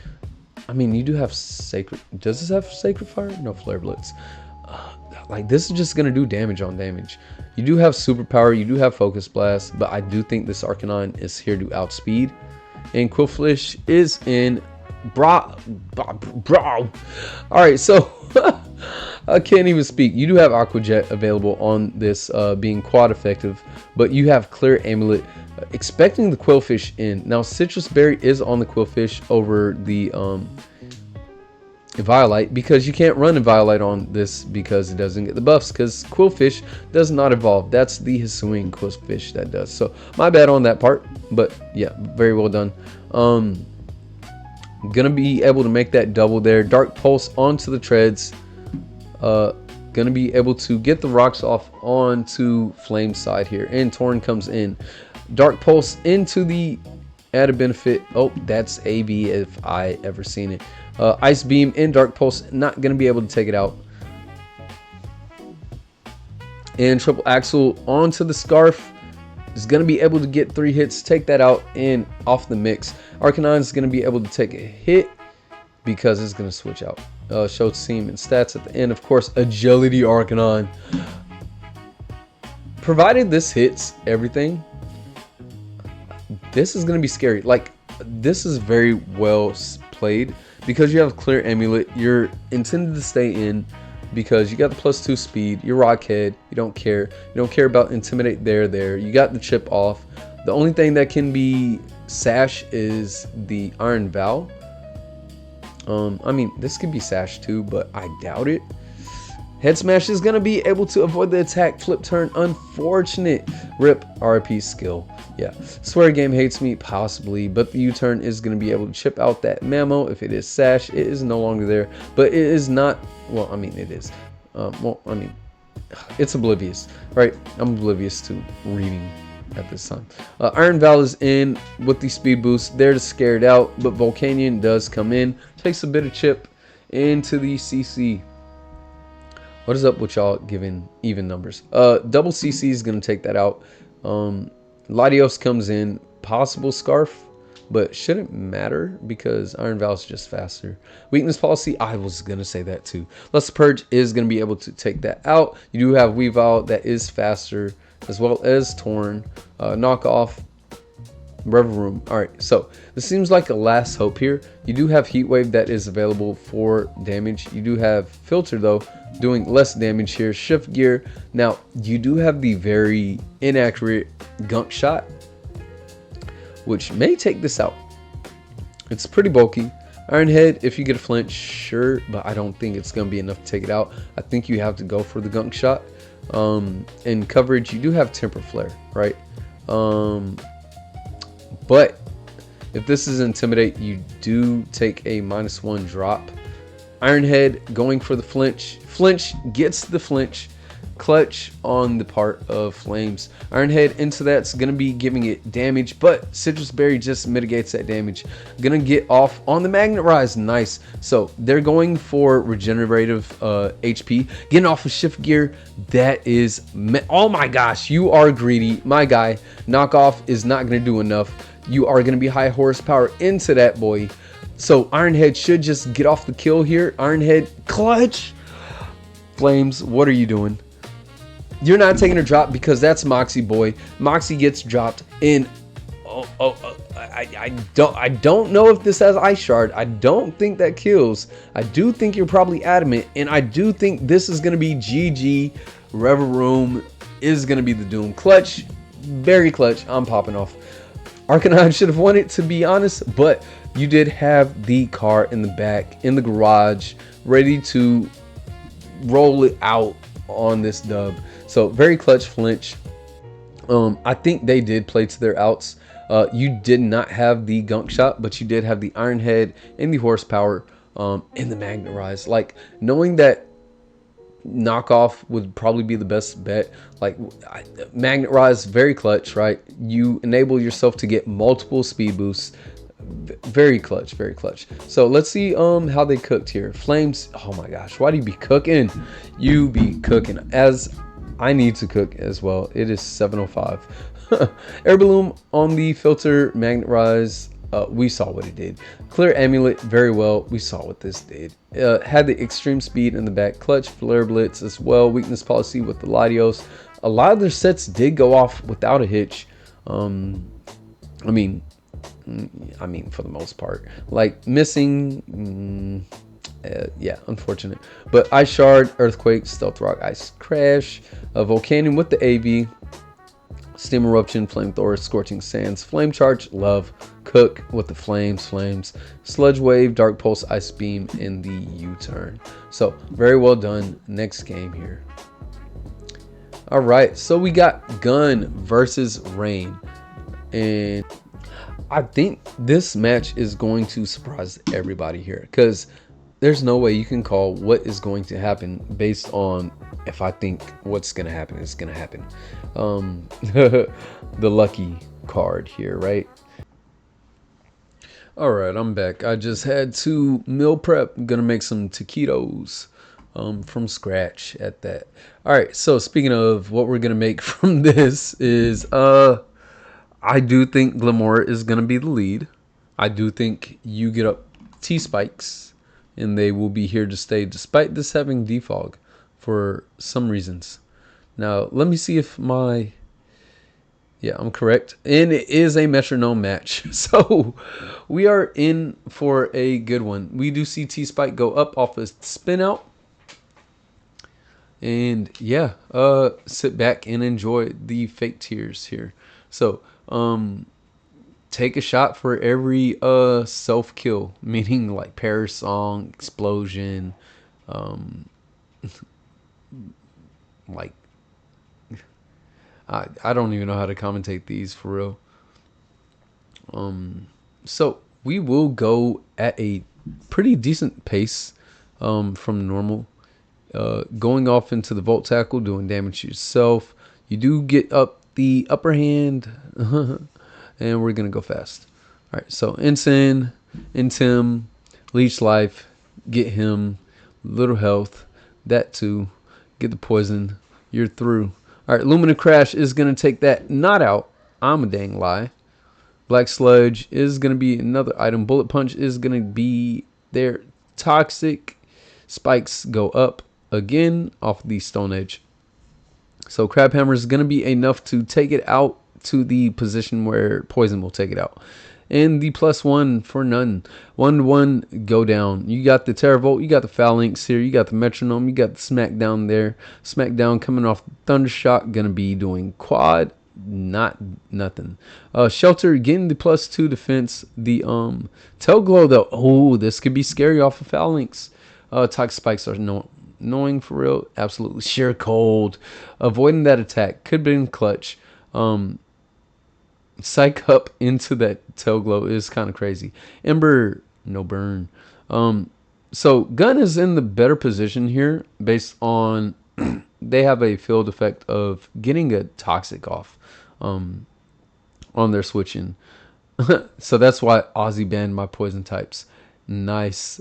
Speaker 1: I mean, you do have Sacred. Does this have Sacred Fire? No, Flare Blitz. Like, this is just gonna do damage on damage. You do have Superpower, you do have Focus Blast, but I do think this Arcanine is here to outspeed. And Quillfish is in bro. Alright, so I can't even speak. You do have Aqua Jet available on this, being quad effective, but you have Clear Amulet, expecting the Quillfish in. Now Citrus Berry is on the Quillfish over the Eviolite, because you can't run Eviolite on this because it doesn't get the buffs, because Quillfish does not evolve. That's the Hisuian Quillfish that does. So my bad on that part, but yeah, very well done. Gonna be able to make that double there. Dark Pulse onto the treads. Gonna be able to get the rocks off onto Flame side here, and Torn comes in. Dark Pulse into the Added benefit. Oh, that's AB if I ever seen it. Ice Beam and Dark Pulse. Not going to be able to take it out. And Triple Axle onto the Scarf. Is going to be able to get 3 hits. Take that out and off the mix. Arcanine is going to be able to take a hit because it's going to switch out. Show team and stats at the end. Of course, Agility Arcanine. Provided this hits everything, this is going to be scary. Like, this is very well played because you have Clear Amulet. You're intended to stay in because you got the +2 speed. You're Rockhead. You don't care. You don't care about Intimidate there. You got the chip off. The only thing that can be Sash is the Iron Vow. I mean, this could be Sash too, but I doubt it. Head Smash is going to be able to avoid the attack. Flip turn, unfortunate. Rip, RP skill. Yeah, Swear Game hates me, possibly, but the U-turn is going to be able to chip out that Mammo. If it is Sash, it is no longer there, but it is not, well, I mean, it is. Well, I mean, it's oblivious, right? I'm oblivious to reading at this time. Iron Val is in with the speed boost, there to scare it out, but Volcanion does come in, takes a bit of chip into the CC. What is up with y'all giving even numbers? Double CC is going to take that out. Latios comes in, possible Scarf, but shouldn't matter because Iron Val is just faster. Weakness Policy, I was going to say that too. Luster Purge is going to be able to take that out. You do have Weavile that is faster, as well as Torn. Knockoff, Reverum. Alright, so this seems like a last hope here. You do have Heat Wave that is available for damage. You do have Filter though, doing less damage here. Shift Gear. Now, you do have the very inaccurate Gunk Shot, which may take this out. It's pretty bulky. Iron Head, if you get a flinch, sure, but I don't think it's going to be enough to take it out. I think you have to go for the Gunk Shot. In coverage, you do have Temper Flare, right? But if this is Intimidate, you do take a -1 drop. Iron Head going for the flinch. Flinch gets the flinch. Clutch on the part of Flames. Iron Head into that's going to be giving it damage, but Citrus Berry just mitigates that damage. Going to get off on the Magnet Rise. Nice. So they're going for regenerative HP. Getting off of Shift Gear. That is... Oh my gosh, you are greedy. My guy. Knockoff is not going to do enough. You are going to be high horsepower into that boy. So Iron Head should just get off the kill here. Iron Head clutch. Flames, what are you doing? You're not taking a drop because that's Moxie Boy. Moxie gets dropped in. I don't know if this has Ice Shard. I don't think that kills. I do think you're probably adamant, and I do think this is going to be GG. Reverum is going to be the doom. Clutch, very clutch. I'm popping off. Arcanine should have won it, to be honest, but you did have the car in the back, in the garage, ready to roll it out on this dub. So very clutch flinch. I think they did play to their outs. You did not have the Gunk Shot, but you did have the Iron Head and the horsepower and the Magnet Rise. Like, knowing that knockoff would probably be the best bet. Like, Magnet Rise, very clutch, right? You enable yourself to get multiple speed boosts. Very clutch, very clutch. So let's see how they cooked here. Flames, oh my gosh, why do you be cooking? You be cooking, as I need to cook as well. It is 7:05. Air Balloon on the Filter. Magnet Rise, we saw what it did. Clear Amulet, very well, we saw what this did. Had the extreme speed in the back. Clutch, Flare Blitz as well. Weakness Policy with the Latios. A lot of their sets did go off without a hitch. I mean for the most part, like missing, yeah, unfortunate. But Ice Shard, Earthquake, Stealth Rock, Ice Crash, Volcanion with the AV, Steam Eruption, Flamethrower, Scorching Sands, Flame Charge, Love, Cook with the Flames, Sludge Wave, Dark Pulse, Ice Beam in the U-turn. So very well done. Next game here. All right, so we got Gun versus Rain, and I think this match is going to surprise everybody here, because there's no way you can call what is going to happen based on if I think what's going to happen is going to happen. The lucky card here, right? Alright, I'm back. I just had to meal prep. I'm gonna make some taquitos from scratch at that. Alright, so speaking of what we're gonna make from this is I do think Glamora is gonna be the lead. I do think you get up T-Spikes and they will be here to stay despite this having defog for some reasons. Now let me see if my yeah, I'm correct. And it is a metronome match. So we are in for a good one. We do see T-Spike go up off a spin out. And yeah, sit back and enjoy the fake tears here. So take a shot for every self kill, meaning like Paris song, explosion, like I don't even know how to commentate these for real. So we will go at a pretty decent pace from normal. Going off into the Volt Tackle, doing damage to yourself. You do get up the upper hand, and we're going to go fast. All right, so Ensign, Intim, Leech Life, get him, little health, that too, get the poison, you're through. All right, Lumina Crash is going to take that not out. I'm a dang lie. Black Sludge is going to be another item. Bullet Punch is going to be there. Toxic Spikes go up again off the Stone Edge. So Crab Hammer is going to be enough to take it out to the position where Poison will take it out. And the +1 for none. 1-1 go down. You got the Terravolt, you got the Phalanx here, you got the Metronome, you got the Smackdown there. Smackdown coming off Thundershock, gonna be doing quad, not nothing. Shelter getting the +2 defense. The Tail Glow though, oh, this could be scary off of Phalanx. Toxic Spikes are annoying for real, absolutely. Sheer Cold, avoiding that attack could have been clutch. Psych up into that Tail Glow is kind of crazy. Ember, no burn. So Gun is in the better position here based on they have a field effect of getting a Toxic off on their switching. So that's why Ozzie banned my poison types. Nice.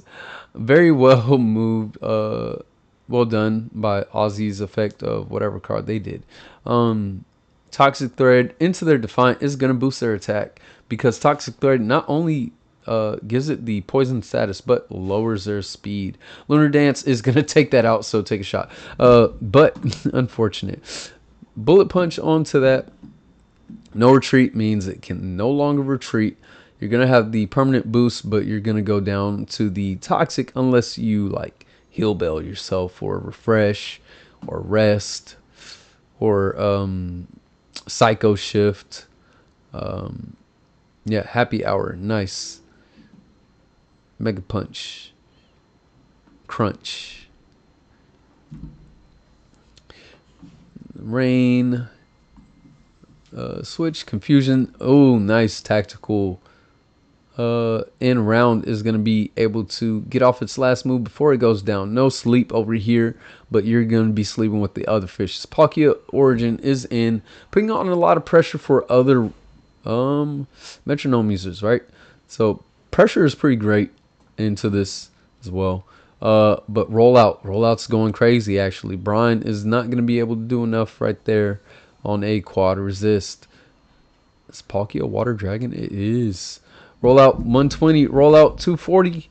Speaker 1: Very well moved. Well done by Ozzie's effect of whatever card they did. Toxic Thread into their Defiant is going to boost their attack because Toxic Thread not only gives it the poison status but lowers their speed. Lunar Dance is going to take that out, so take a shot. But unfortunate. Bullet Punch onto that. No retreat means it can no longer retreat. You're going to have the permanent boost, but you're going to go down to the Toxic unless you like heal bell yourself or refresh or rest or Psycho Shift. Yeah, Happy Hour. Nice. Mega Punch. Crunch. Rain. Switch. Confusion. Oh, nice. Tactical. In round is going to be able to get off its last move before it goes down. No sleep over here, but you're going to be sleeping with the other fishes. Palkia Origin is in, putting on a lot of pressure for other metronome users, right? So pressure is pretty great into this as well. But rollout's going crazy actually. Brian is not going to be able to do enough right there on a quad resist. Is Palkia a water dragon? It is. Rollout 120, rollout 240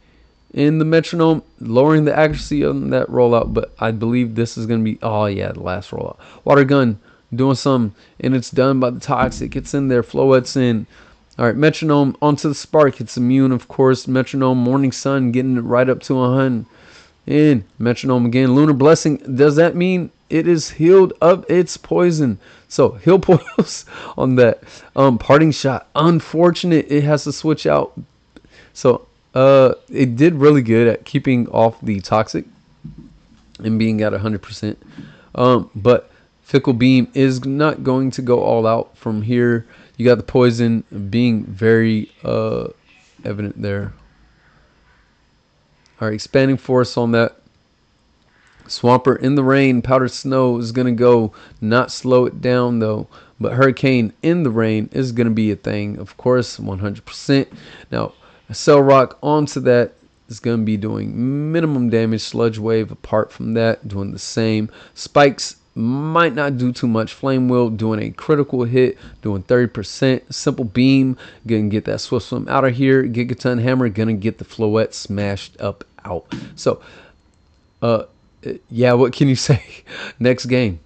Speaker 1: in the metronome, lowering the accuracy on that rollout. But I believe this is going to be, oh yeah, the last rollout. Water gun doing some, and it's done by the Toxic. It's in there, Floette's in. All right, metronome onto the Spark. It's immune, of course. Metronome, Morning Sun, getting it right up to 100. In metronome again, Lunar Blessing. Does that mean it is healed of its poison? So heal poils on that. Parting Shot. Unfortunate, it has to switch out. So it did really good at keeping off the Toxic and being at 100%. But Fickle Beam is not going to go all out from here. You got the poison being very evident there. All right, Expanding Force on that. Swampert in the rain. Powdered Snow is going to go. Not slow it down, though. But Hurricane in the rain is going to be a thing, of course, 100%. Now, Cell Rock onto that is going to be doing minimum damage. Sludge Wave apart from that doing the same. Spikes might not do too much. Flame Wheel doing a critical hit, doing 30%. Simple Beam, gonna get that Swift Swim out of here. Gigaton Hammer, gonna get the Floette smashed up out. So, yeah, what can you say? Next game.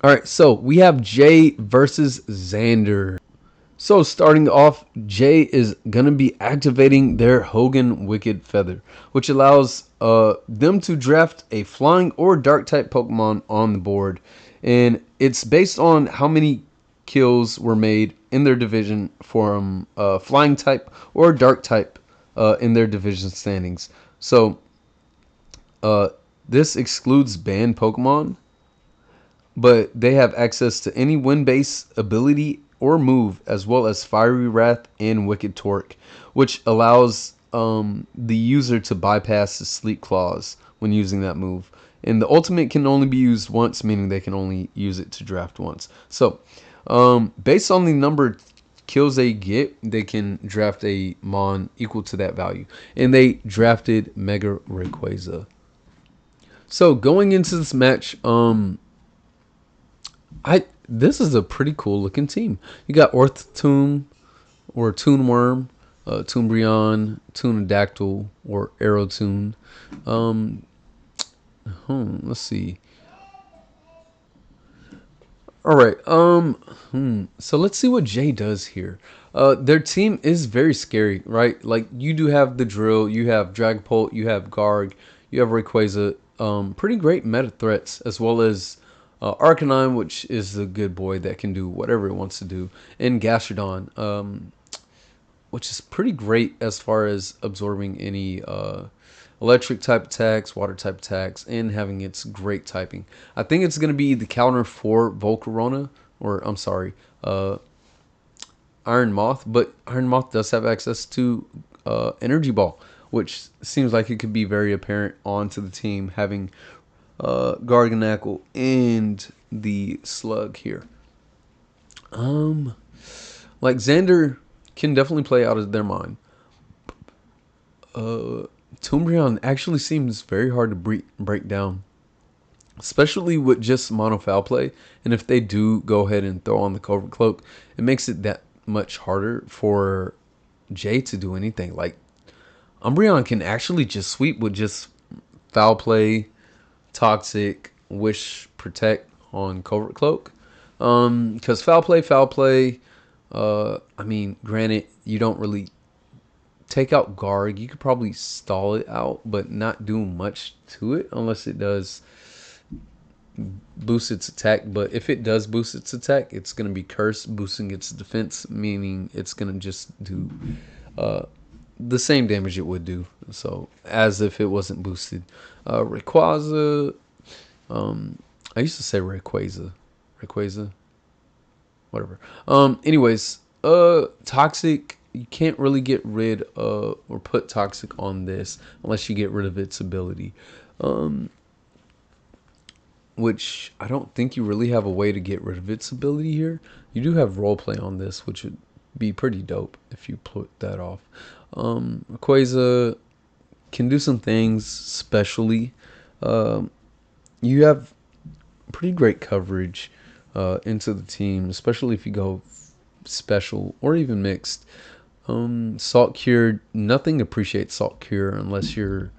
Speaker 1: All right, so we have Jay versus Xander. So starting off, Jay is going to be activating their Hogan Wicked Feather, which allows them to draft a flying or dark type Pokemon on the board. And it's based on how many kills were made in their division from flying type or dark type in their division standings. So this excludes banned Pokemon, but they have access to any wind-based ability or move, as well as Fiery Wrath and Wicked Torque, which allows the user to bypass the Sleep Claws when using that move. And the ultimate can only be used once, meaning they can only use it to draft once. So, based on the number of kills they get, they can draft a Mon equal to that value. And they drafted Mega Rayquaza. So, going into this match, this is a pretty cool looking team. You got Orthtomb or Toonworm, Toonbrion, Toonadactyl or Aerotoon. Let's see. All right. So let's see what Jay does here. Their team is very scary, right? Like you do have the Drill, you have Dragapult, you have Garg, you have Rayquaza. Pretty great meta threats, as well as Arcanine, which is a good boy that can do whatever it wants to do, and Gastrodon, which is pretty great as far as absorbing any electric type attacks, water type attacks, and having its great typing. I think it's going to be the counter for Volcarona, or I'm sorry, Iron Moth, but Iron Moth does have access to Energy Ball, which seems like it could be very apparent onto the team having Garganacl and the Slug here. Like Xander can definitely play out of their mind. Toonbrion actually seems very hard to break down, especially with just mono foul play. And if they do go ahead and throw on the Covert Cloak, it makes it that much harder for Jay to do anything. Like Umbreon can actually just sweep with just foul play, Toxic, Wish, Protect on Covert Cloak. Because foul play. I mean, granted, you don't really take out Garg. You could probably stall it out, but not do much to it unless it does boost its attack. But if it does boost its attack, it's going to be cursed, boosting its defense, meaning it's going to just do the same damage it would do. So, as if it wasn't boosted. Rayquaza. I used to say Rayquaza. Whatever. Anyways, Toxic, you can't really get rid of or put Toxic on this unless you get rid of its ability. Which I don't think you really have a way to get rid of its ability here. You do have roleplay on this, which would be pretty dope if you put that off. Rayquaza can do some things specially. You have pretty great coverage into the team, especially if you go special or even mixed. Salt Cure, nothing appreciates Salt Cure unless you're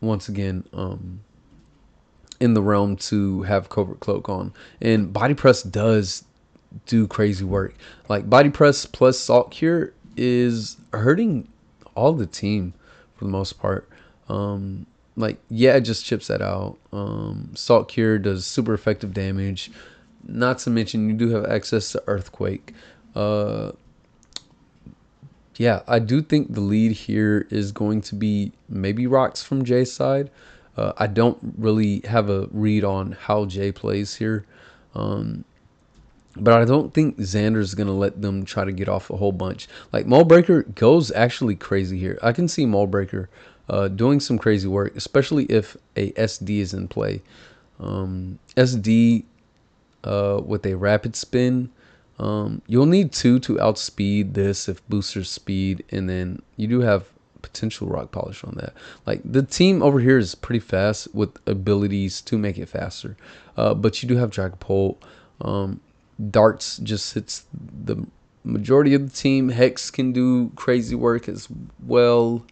Speaker 1: once again in the realm to have Covert Cloak on. And Body Press does do crazy work. Like Body Press plus Salt Cure is hurting all the team for the most part. Like, yeah, it just chips that out. Salt Cure does super effective damage. Not to mention, you do have access to Earthquake. Yeah, I do think the lead here is going to be maybe Rocks from Jay's side. I don't really have a read on how Jay plays here. But I don't think Xander's going to let them try to get off a whole bunch. Like, Moldbreaker goes actually crazy here. I can see Moldbreaker doing some crazy work, especially if a SD is in play. SD with a rapid spin You'll need 2 to outspeed this if boosters speed, and then you do have potential rock polish on that. Like, the team over here is pretty fast with abilities to make it faster, but you do have Dragapult. Darts just hits the majority of the team. Hex can do crazy work as well.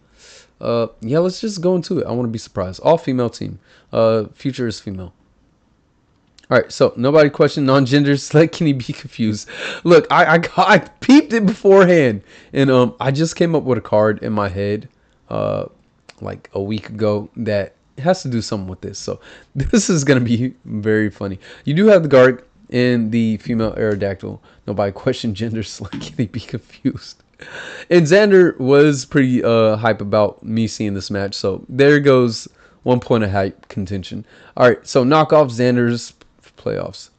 Speaker 1: Yeah, let's just go into it. I want to be surprised. All female team. Future is female. All right, so nobody questioned non-gender. Select, can he be confused? Look, I peeped it beforehand, and I just came up with a card in my head like a week ago that has to do something with this. So this is gonna be very funny. You do have the guard and the female Aerodactyl. Nobody questioned gender. Select, can he be confused? And Xander was pretty hype about me seeing this match. So there goes 1 point of hype contention. All right, so knock off Xander's playoffs.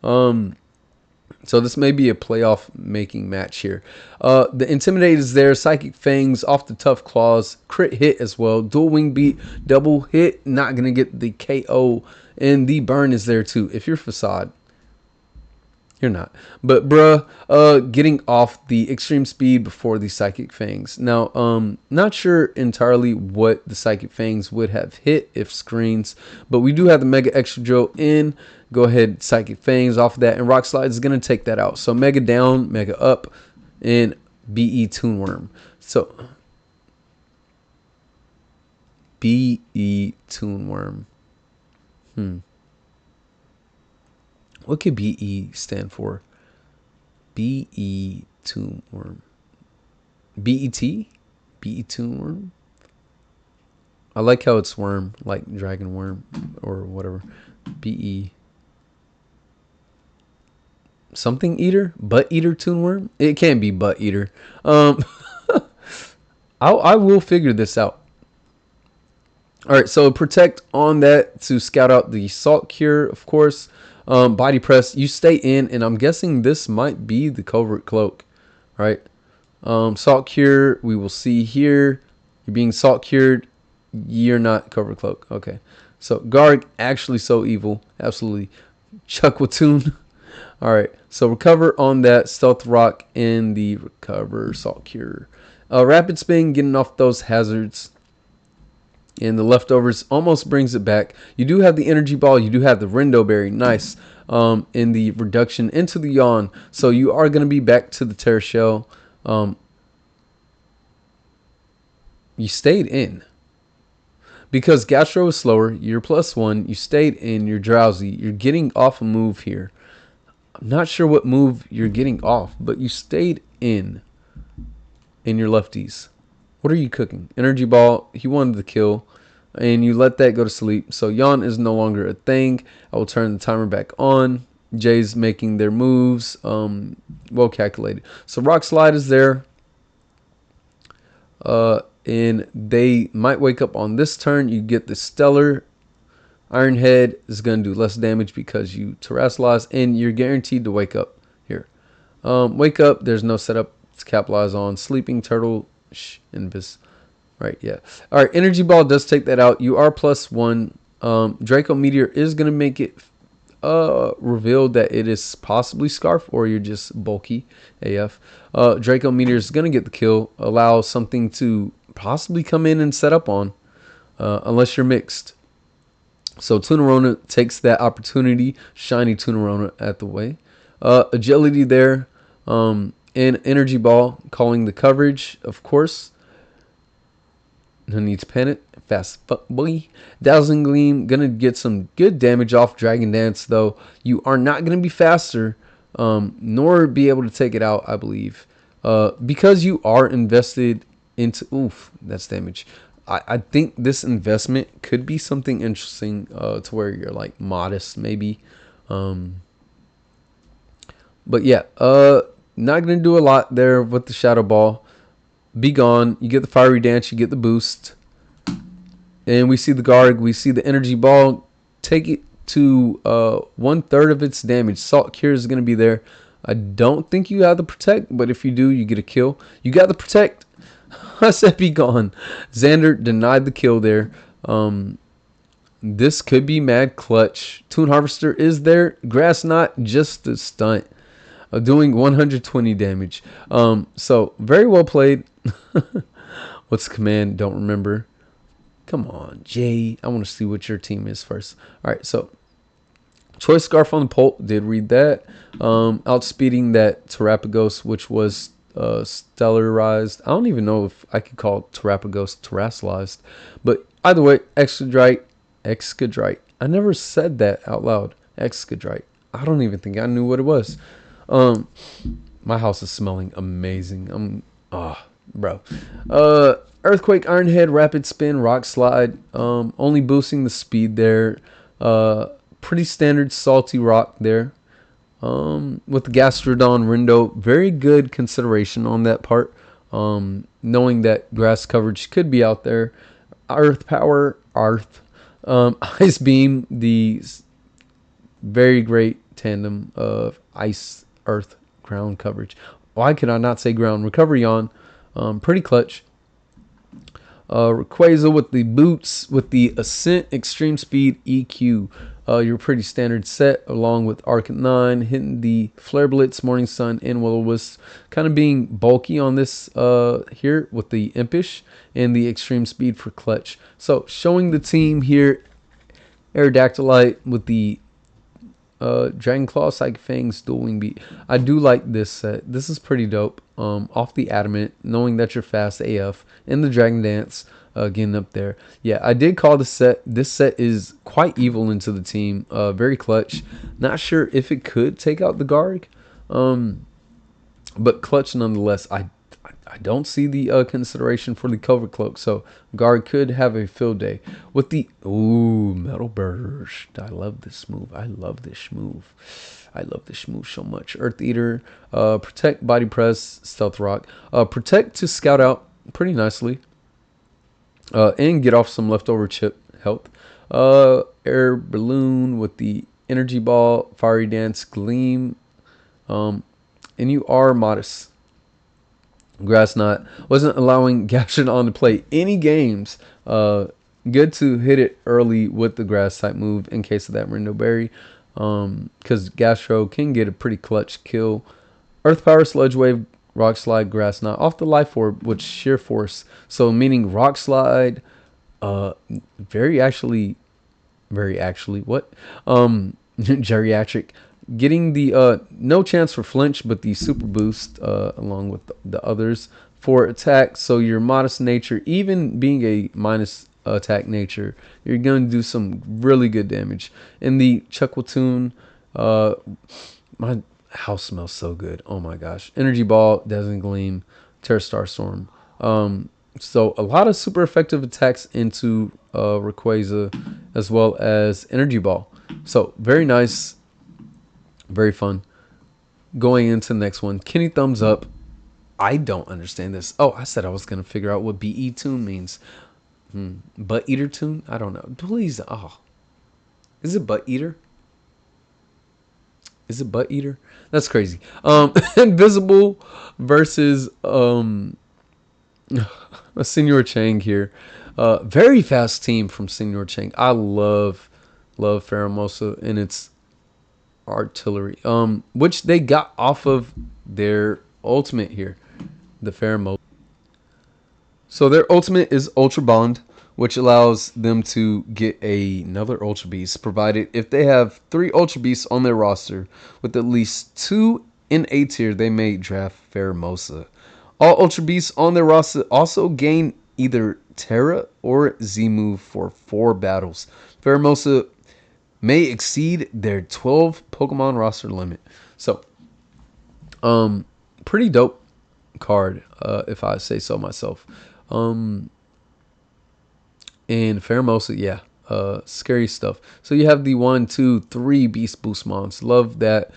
Speaker 1: So this may be a playoff making match here. The Intimidate is there. Psychic Fangs off the Tough Claws. Crit hit as well. Dual Wing Beat. Double hit. Not going to get the KO. And the burn is there too. If you're Facade, you're not. But bruh, getting off the extreme speed before the Psychic Fangs. Now, not sure entirely what the Psychic Fangs would have hit if screens, but we do have the Mega Extra Drill in. Go ahead, Psychic Fangs off of that, and Rock Slide is going to take that out. So Mega down, Mega up, and BE Toon Worm. So BE Toon Worm. What could BE stand for? BE Toon Worm. BET? BE Toon Worm? I like how it's worm, like dragon worm or whatever. BE. Something eater? Butt eater Toon Worm? It can't be butt eater. I will figure this out. Alright, so protect on that to scout out the Salt Cure, of course. Body press, you stay in, and I'm guessing this might be the Covert Cloak, right? Salt Cure, we will see here. You're being Salt Cured. You're not Covert Cloak. Okay. So Garg, actually so evil. Absolutely. Chuckwatoon. Alright. So recover on that Stealth Rock and the recover Salt Cure. Rapid Spin, getting off those hazards. And the leftovers almost brings it back. You do have the Energy Ball. You do have the Rindo Berry. Nice. In the reduction into the Yawn. So you are going to be back to the Terra Shell. You stayed in. Because Gastro is slower. You're +1. You stayed in. You're drowsy. You're getting off a move here. I'm not sure what move you're getting off. But you stayed in your lefties. What are you cooking? Energy Ball. He wanted the kill. And you let that go to sleep. So Yawn is no longer a thing. I will turn the timer back on. Jay's making their moves. Well calculated. So Rock Slide is there. And they might wake up on this turn. You get the Stellar. Iron Head is going to do less damage because you terrestrialize. And you're guaranteed to wake up here. Wake up. There's no setup to capitalize on. Sleeping Turtle. Invis. Right, yeah. All right, Energy Ball does take that out. You are +1. Draco Meteor is going to make it revealed that it is possibly Scarf, or you're just bulky AF. Draco Meteor is going to get the kill. Allow something to possibly come in and set up on, unless you're mixed. So Tunarona takes that opportunity. Shiny Tunarona at the way. Agility there. And Energy Ball calling the coverage, of course. No need to panic. Fast fuck boy. Dazzling Gleam gonna get some good damage off Dragon Dance, though. You are not gonna be faster, nor be able to take it out, I believe, because you are invested into. Oof, that's damage. I think this investment could be something interesting, to where you're like modest, maybe. But yeah, not going to do a lot there with the Shadow Ball. Be gone. You get the Fiery Dance. You get the boost. And we see the Garg. We see the Energy Ball. Take it to 1/3 of its damage. Salt Cure is going to be there. I don't think you have the Protect, but if you do, you get a kill. You got the Protect. I said be gone. Xander denied the kill there. This could be mad clutch. Toon Harvester is there. Grass Knot, just the stunt. doing 120 damage. So very well played. What's the command? Don't remember. Come on, Jay. I want to see what your team is first. All right, so Choice Scarf on the Pult, did read that. Outspeeding that Terrapagos, which was stellarized. I don't even know if I could call Terrapagos terrestrialized. But either way, Excadrite. I never said that out loud. Excadrite. I don't even think I knew what it was. My house is smelling amazing. Bro. Earthquake, Iron Head, Rapid Spin, Rock Slide. Only boosting the speed there. Pretty standard salty rock there. With the Gastrodon Rindo, very good consideration on that part. Knowing that grass coverage could be out there. Earth Power, Ice Beam, the very great tandem of Ice, Earth, ground coverage. Why could I not say ground? Recovery on, pretty clutch. Rayquaza with the boots, with the Ascent, Extreme Speed, EQ. Your pretty standard set, along with Arcanine, hitting the Flare Blitz, Morning Sun, and Will-O-Wisp. Kind of being bulky on this here with the Impish and the Extreme Speed for clutch. So showing the team here, Aerodactylite with the Dragon Claw, Psychic Fangs, Dual Wing Beat. I do like this set. This is pretty dope. Off the Adamant, knowing that you're fast AF, and the Dragon Dance getting up there. Yeah, I did call the set. This set is quite evil into the team. Very clutch. Not sure if it could take out the Garg, but clutch nonetheless. I don't see the consideration for the Cover Cloak, so Guard could have a field day. With the Metal Burst. I love this move. I love this move so much. Earth Eater, Protect, Body Press, Stealth Rock. Protect to scout out pretty nicely. And get off some leftover chip health. Air Balloon with the Energy Ball, Fiery Dance, Gleam. And you are modest. Grass Knot wasn't allowing Gastrodon to play any games. Good to hit it early with the grass type move in case of that Rindo Berry. Because Gastro can get a pretty clutch kill. Earth Power, Sludge Wave, Rock Slide, Grass Knot off the Life Orb with Sheer Force. So meaning Rock Slide, very actually, what? Geriatric. Getting the no chance for flinch, but the super boost along with the others for attack. So your modest nature, even being a minus attack nature, you're going to do some really good damage. In the Chuckwatoon, my house smells so good. Oh my gosh. Energy Ball, Dazzling Gleam, Terrastar Storm. So a lot of super effective attacks into Rayquaza as well as Energy Ball. So very nice. Very fun. Going into the next one. Kenny Thumbs Up. I don't understand this. Oh, I said I was going to figure out what BE tune means. Butt Eater tune? I don't know. Please. Oh. Is it Butt Eater? Is it Butt Eater? That's crazy. Invisible versus a SeneorChang here. Very fast team from SeneorChang. I love Pheromosa and its artillery, which they got off of their ultimate here, the Pheromosa. So their ultimate is Ultra Bond, which allows them to get another Ultra Beast, provided if they have 3 Ultra Beasts on their roster with at least 2 in A tier, they may draft Pheromosa. All Ultra Beasts on their roster also gain either Terra or Z move for 4 battles. Pheromosa may exceed their 12 Pokemon roster limit. So, pretty dope card, if I say so myself. And Pheromosa, yeah, scary stuff. So you have the 1, 2, 3 Beast Boost Mons. Love that.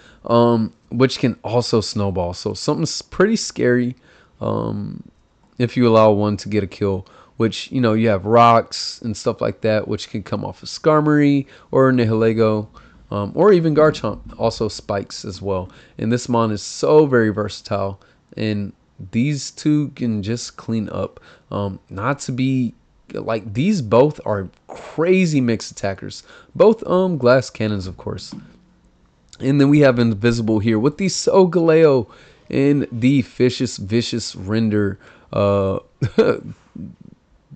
Speaker 1: Which can also snowball. So something's pretty scary. If you allow one to get a kill, which, you know, you have rocks and stuff like that, which can come off of Skarmory or Nihilego, or even Garchomp, also spikes as well. And this mon is so very versatile, and these two can just clean up. Not to be like, these both are crazy mixed attackers, both glass cannons, of course. And then we have Invisible here with the Solgaleo in the Vicious Render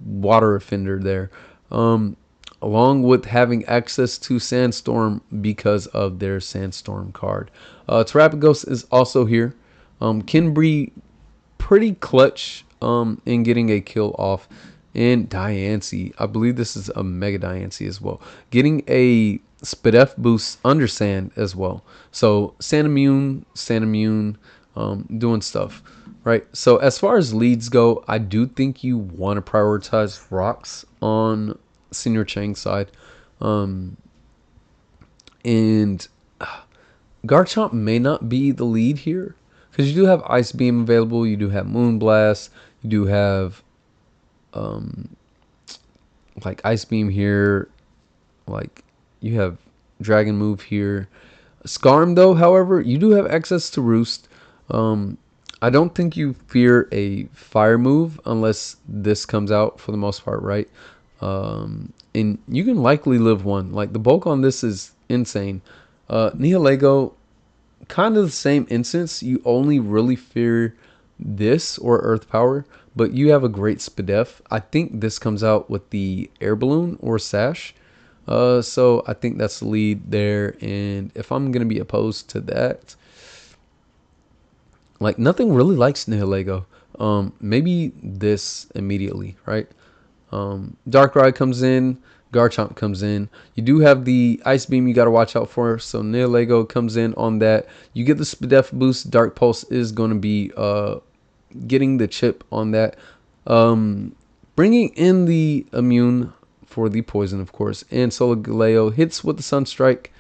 Speaker 1: water offender there. Along with having access to Sandstorm because of their Sandstorm card. Terrapagos is also here. Can be pretty clutch in getting a kill off. And Diancie, I believe this is a Mega Diancie as well. Getting a Spadef boost under Sand as well. So Sand Immune, doing stuff. Right. So as far as leads go, I do think you want to prioritize rocks on SeneorChang's side. And Garchomp may not be the lead here because you do have Ice Beam available. You do have Moonblast. You do have like Ice Beam here. Like you have Dragon Move here. Scarm though, however, you do have access to Roost. I don't think you fear a fire move unless this comes out for the most part, right? And you can likely live one. Like the bulk on this is insane. Nihilego, kind of the same instance. You only really fear this or Earth Power, but you have a great Spadef. I think this comes out with the Air Balloon or Sash. So I think that's the lead there. And if I'm going to be opposed to that, like nothing really likes Nihilego. Maybe this immediately, right? Darkrai comes in, Garchomp comes in. You do have the Ice Beam you got to watch out for. So Nihilego comes in on that. You get the Spadef boost. Dark Pulse is going to be getting the chip on that. Bringing in the immune for the poison, of course. And Solgaleo hits with the Sunstrike,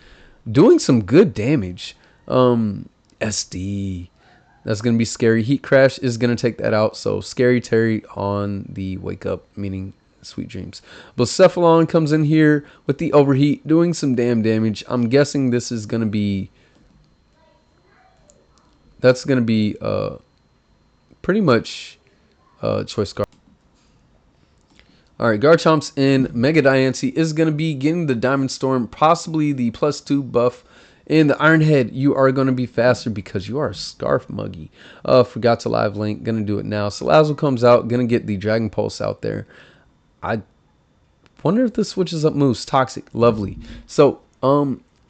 Speaker 1: doing some good damage. SD. That's going to be scary. Heat Crash is going to take that out. So Scary Terry on the Wake Up, meaning Sweet Dreams. Blacephalon comes in here with the Overheat, doing some damn damage. I'm guessing this is going to be... That's going to be pretty much Choice Card. Alright, Garchomp's in. Mega Diancie is going to be getting the Diamond Storm, possibly the +2 buff. In the Iron Head, you are going to be faster because you are a Scarf Muggy. Forgot to live link. Going to do it now. Salazzle comes out. Going to get the Dragon Pulse out there. I wonder if this switches up moves. Toxic. Lovely. So,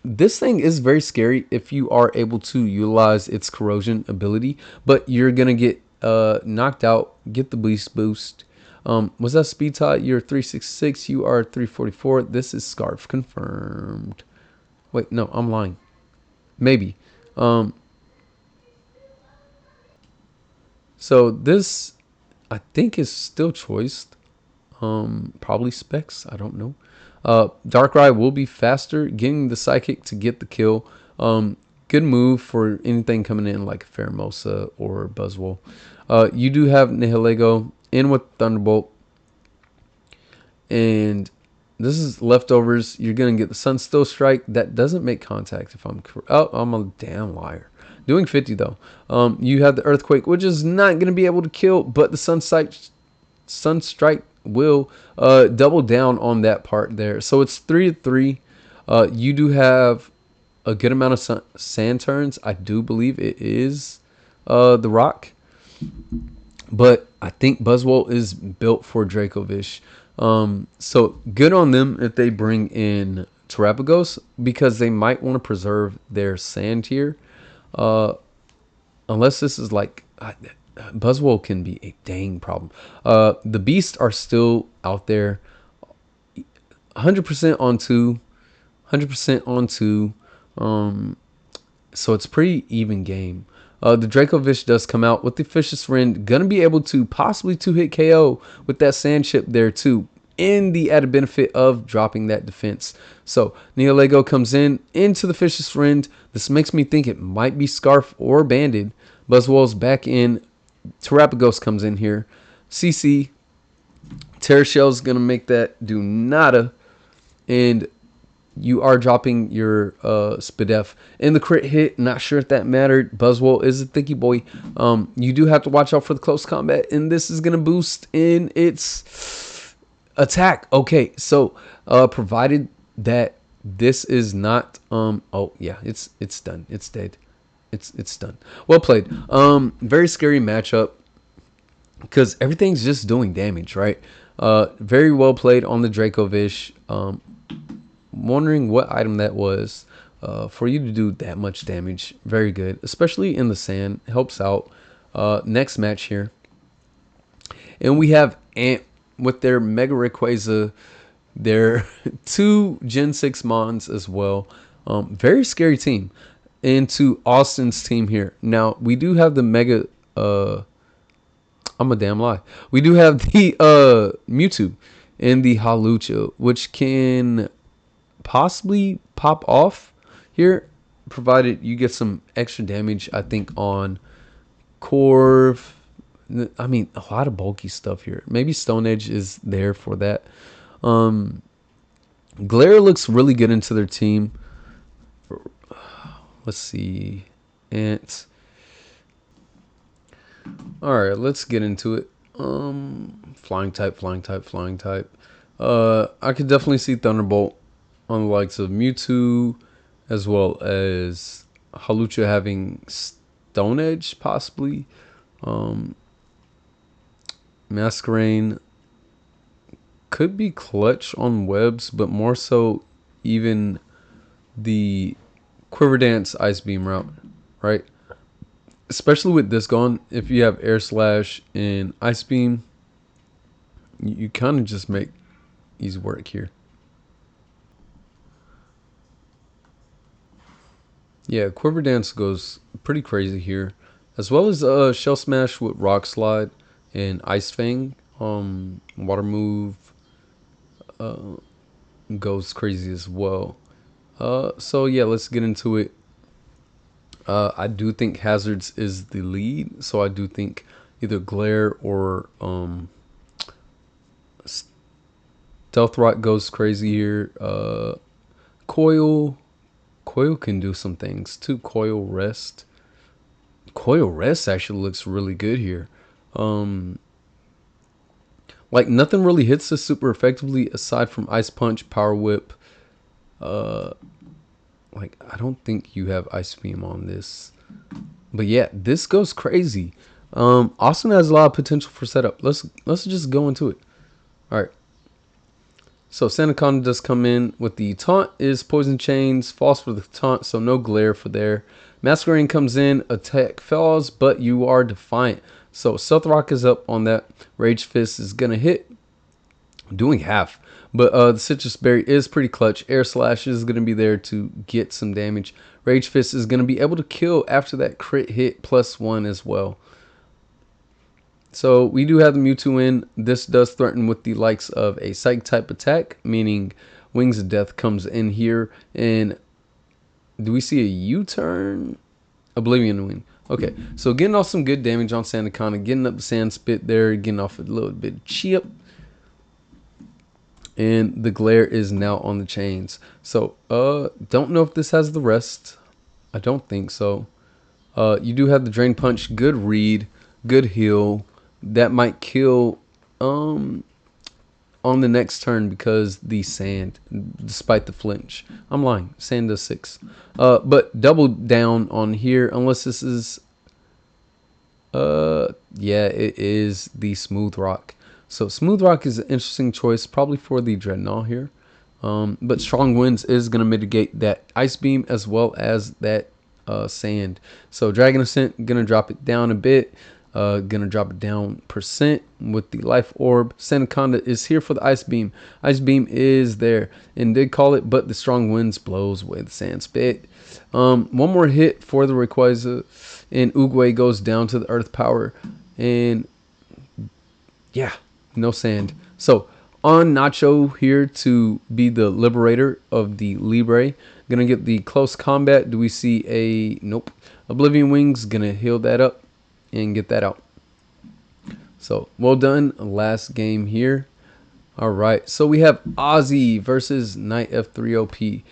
Speaker 1: this thing is very scary if you are able to utilize its Corrosion ability. But you're going to get knocked out. Get the Beast Boost. Was that Speed Tie? You're 366. You are 344. This is Scarf. Confirmed. Wait, no, I'm lying. Maybe. So this, I think, is still choiced. Probably Specs. I don't know. Darkrai will be faster, getting the Psychic to get the kill. Good move for anything coming in like Pheromosa or Buzzwole. You do have Nihilego in with Thunderbolt. And this is leftovers. You're going to get the Sunstow Strike. That doesn't make contact if I'm correct. Oh, I'm a damn liar. Doing 50 though. You have the Earthquake, which is not going to be able to kill, but the Sunstrike will double down on that part there. So it's 3-3. You do have a good amount of sand turns. I do believe it is the Rock. But I think Buzzwole is built for Dracovish. So good on them if they bring in Terrapagos, because they might want to preserve their sand here. Unless this is like... Buzzwole can be a dang problem. The Beasts are still out there. 100% on 2. 100% on 2. So it's pretty even game. The Dracovish does come out with the Vicious Rend. Gonna be able to possibly 2-hit KO with that Sand Chip there too. In the added benefit of dropping that defense. So Nihilego comes in into the Vicious Rend. This makes me think it might be Scarf or Banded. Buzzwole's back in. Terrapagos comes in here. CC. Terra Shell's gonna make that do nada. And you are dropping your Spadef. In the crit hit, not sure if that mattered. Buzzwole is a thicky boy. You do have to watch out for the close combat, and this is going to boost in its attack. Okay, so provided that This is not oh yeah, it's done. It's dead. It's done. Well played. Very scary matchup because everything's just doing damage, right? Very well played on the Dracovish. Wondering what item that was. For you to do that much damage, very good, especially in the sand. Helps out. Next match here, and we have Ant with their Mega Rayquaza, their 2 Gen 6 Mons as well. Very scary team. Into Austin's team here. Now we do have the Mega. I'm a damn lie. We do have the Mewtwo and the Hawlucha, which can possibly pop off here, provided you get some extra damage. I think on Corv. I mean, a lot of bulky stuff here. Maybe Stone Edge is there for that. Glare looks really good into their team. Let's see. Ant. Alright, let's get into it. Flying type, flying type, flying type. I could definitely see Thunderbolt on the likes of Mewtwo, as well as Hawlucha having Stone Edge, possibly. Masquerain could be clutch on webs, but more so even the Quiver Dance Ice Beam route, right? Especially with this gone, if you have Air Slash and Ice Beam, you kind of just make easy work here. Yeah, Quiver Dance goes pretty crazy here, as well as Shell Smash with Rock Slide and Ice Fang. Water Move goes crazy as well. So yeah, let's get into it. I do think Hazards is the lead, so I do think either Glare or Stealth Rock goes crazy here. Coil can do some things too. Coil Rest actually looks really good here. Like nothing really hits this super effectively aside from Ice Punch, Power Whip. Like I don't think you have Ice Beam on this, but yeah, this goes crazy. Austin has a lot of potential for setup. Let's just go into it. All right. So Sandaconda does come in with the taunt is Poison Chains, false for the taunt, so no Glare for there. Masquerain comes in, attack falls, but you are defiant. So Stealth Rock is up on that. Rage Fist is gonna hit, doing half. But the Citrus Berry is pretty clutch. Air Slash is going to be there to get some damage. Rage Fist is going to be able to kill after that crit hit +1 as well. So we do have the Mewtwo in. This does threaten with the likes of a Psych type attack, meaning Wings of Death comes in here. And do we see a U-turn? Oblivion Wing. Okay, so getting off some good damage on Sandaconda, getting up the Sand Spit there, getting off a little bit of chip. And the Glare is now on the chains. So, don't know if this has the rest. I don't think so. You do have the Drain Punch. Good read. Good heal. That might kill on the next turn because the Sand, despite the flinch. I'm lying. Sand does 6. But double down on here unless this is... yeah, it is the Smooth Rock. So Smooth Rock is an interesting choice, probably for the Dreadnought here. But Strong Winds is going to mitigate that Ice Beam as well as that Sand. So Dragon Ascent, going to drop it down a bit. Going to drop it down % with the Life Orb. Sandaconda is here for the Ice Beam. Ice Beam is there and did call it, but the Strong Winds blows away the Sand Spit. One more hit for the Rayquaza, and Oogway goes down to the Earth Power. And yeah. No Sand. So on Nacho here to be the liberator of the Libre. Gonna get the close combat. Do we see a... Nope. Oblivion Wings. Gonna heal that up and get that out. So well done. Last game here. Alright. So we have Ozzie versus Knight F3OP.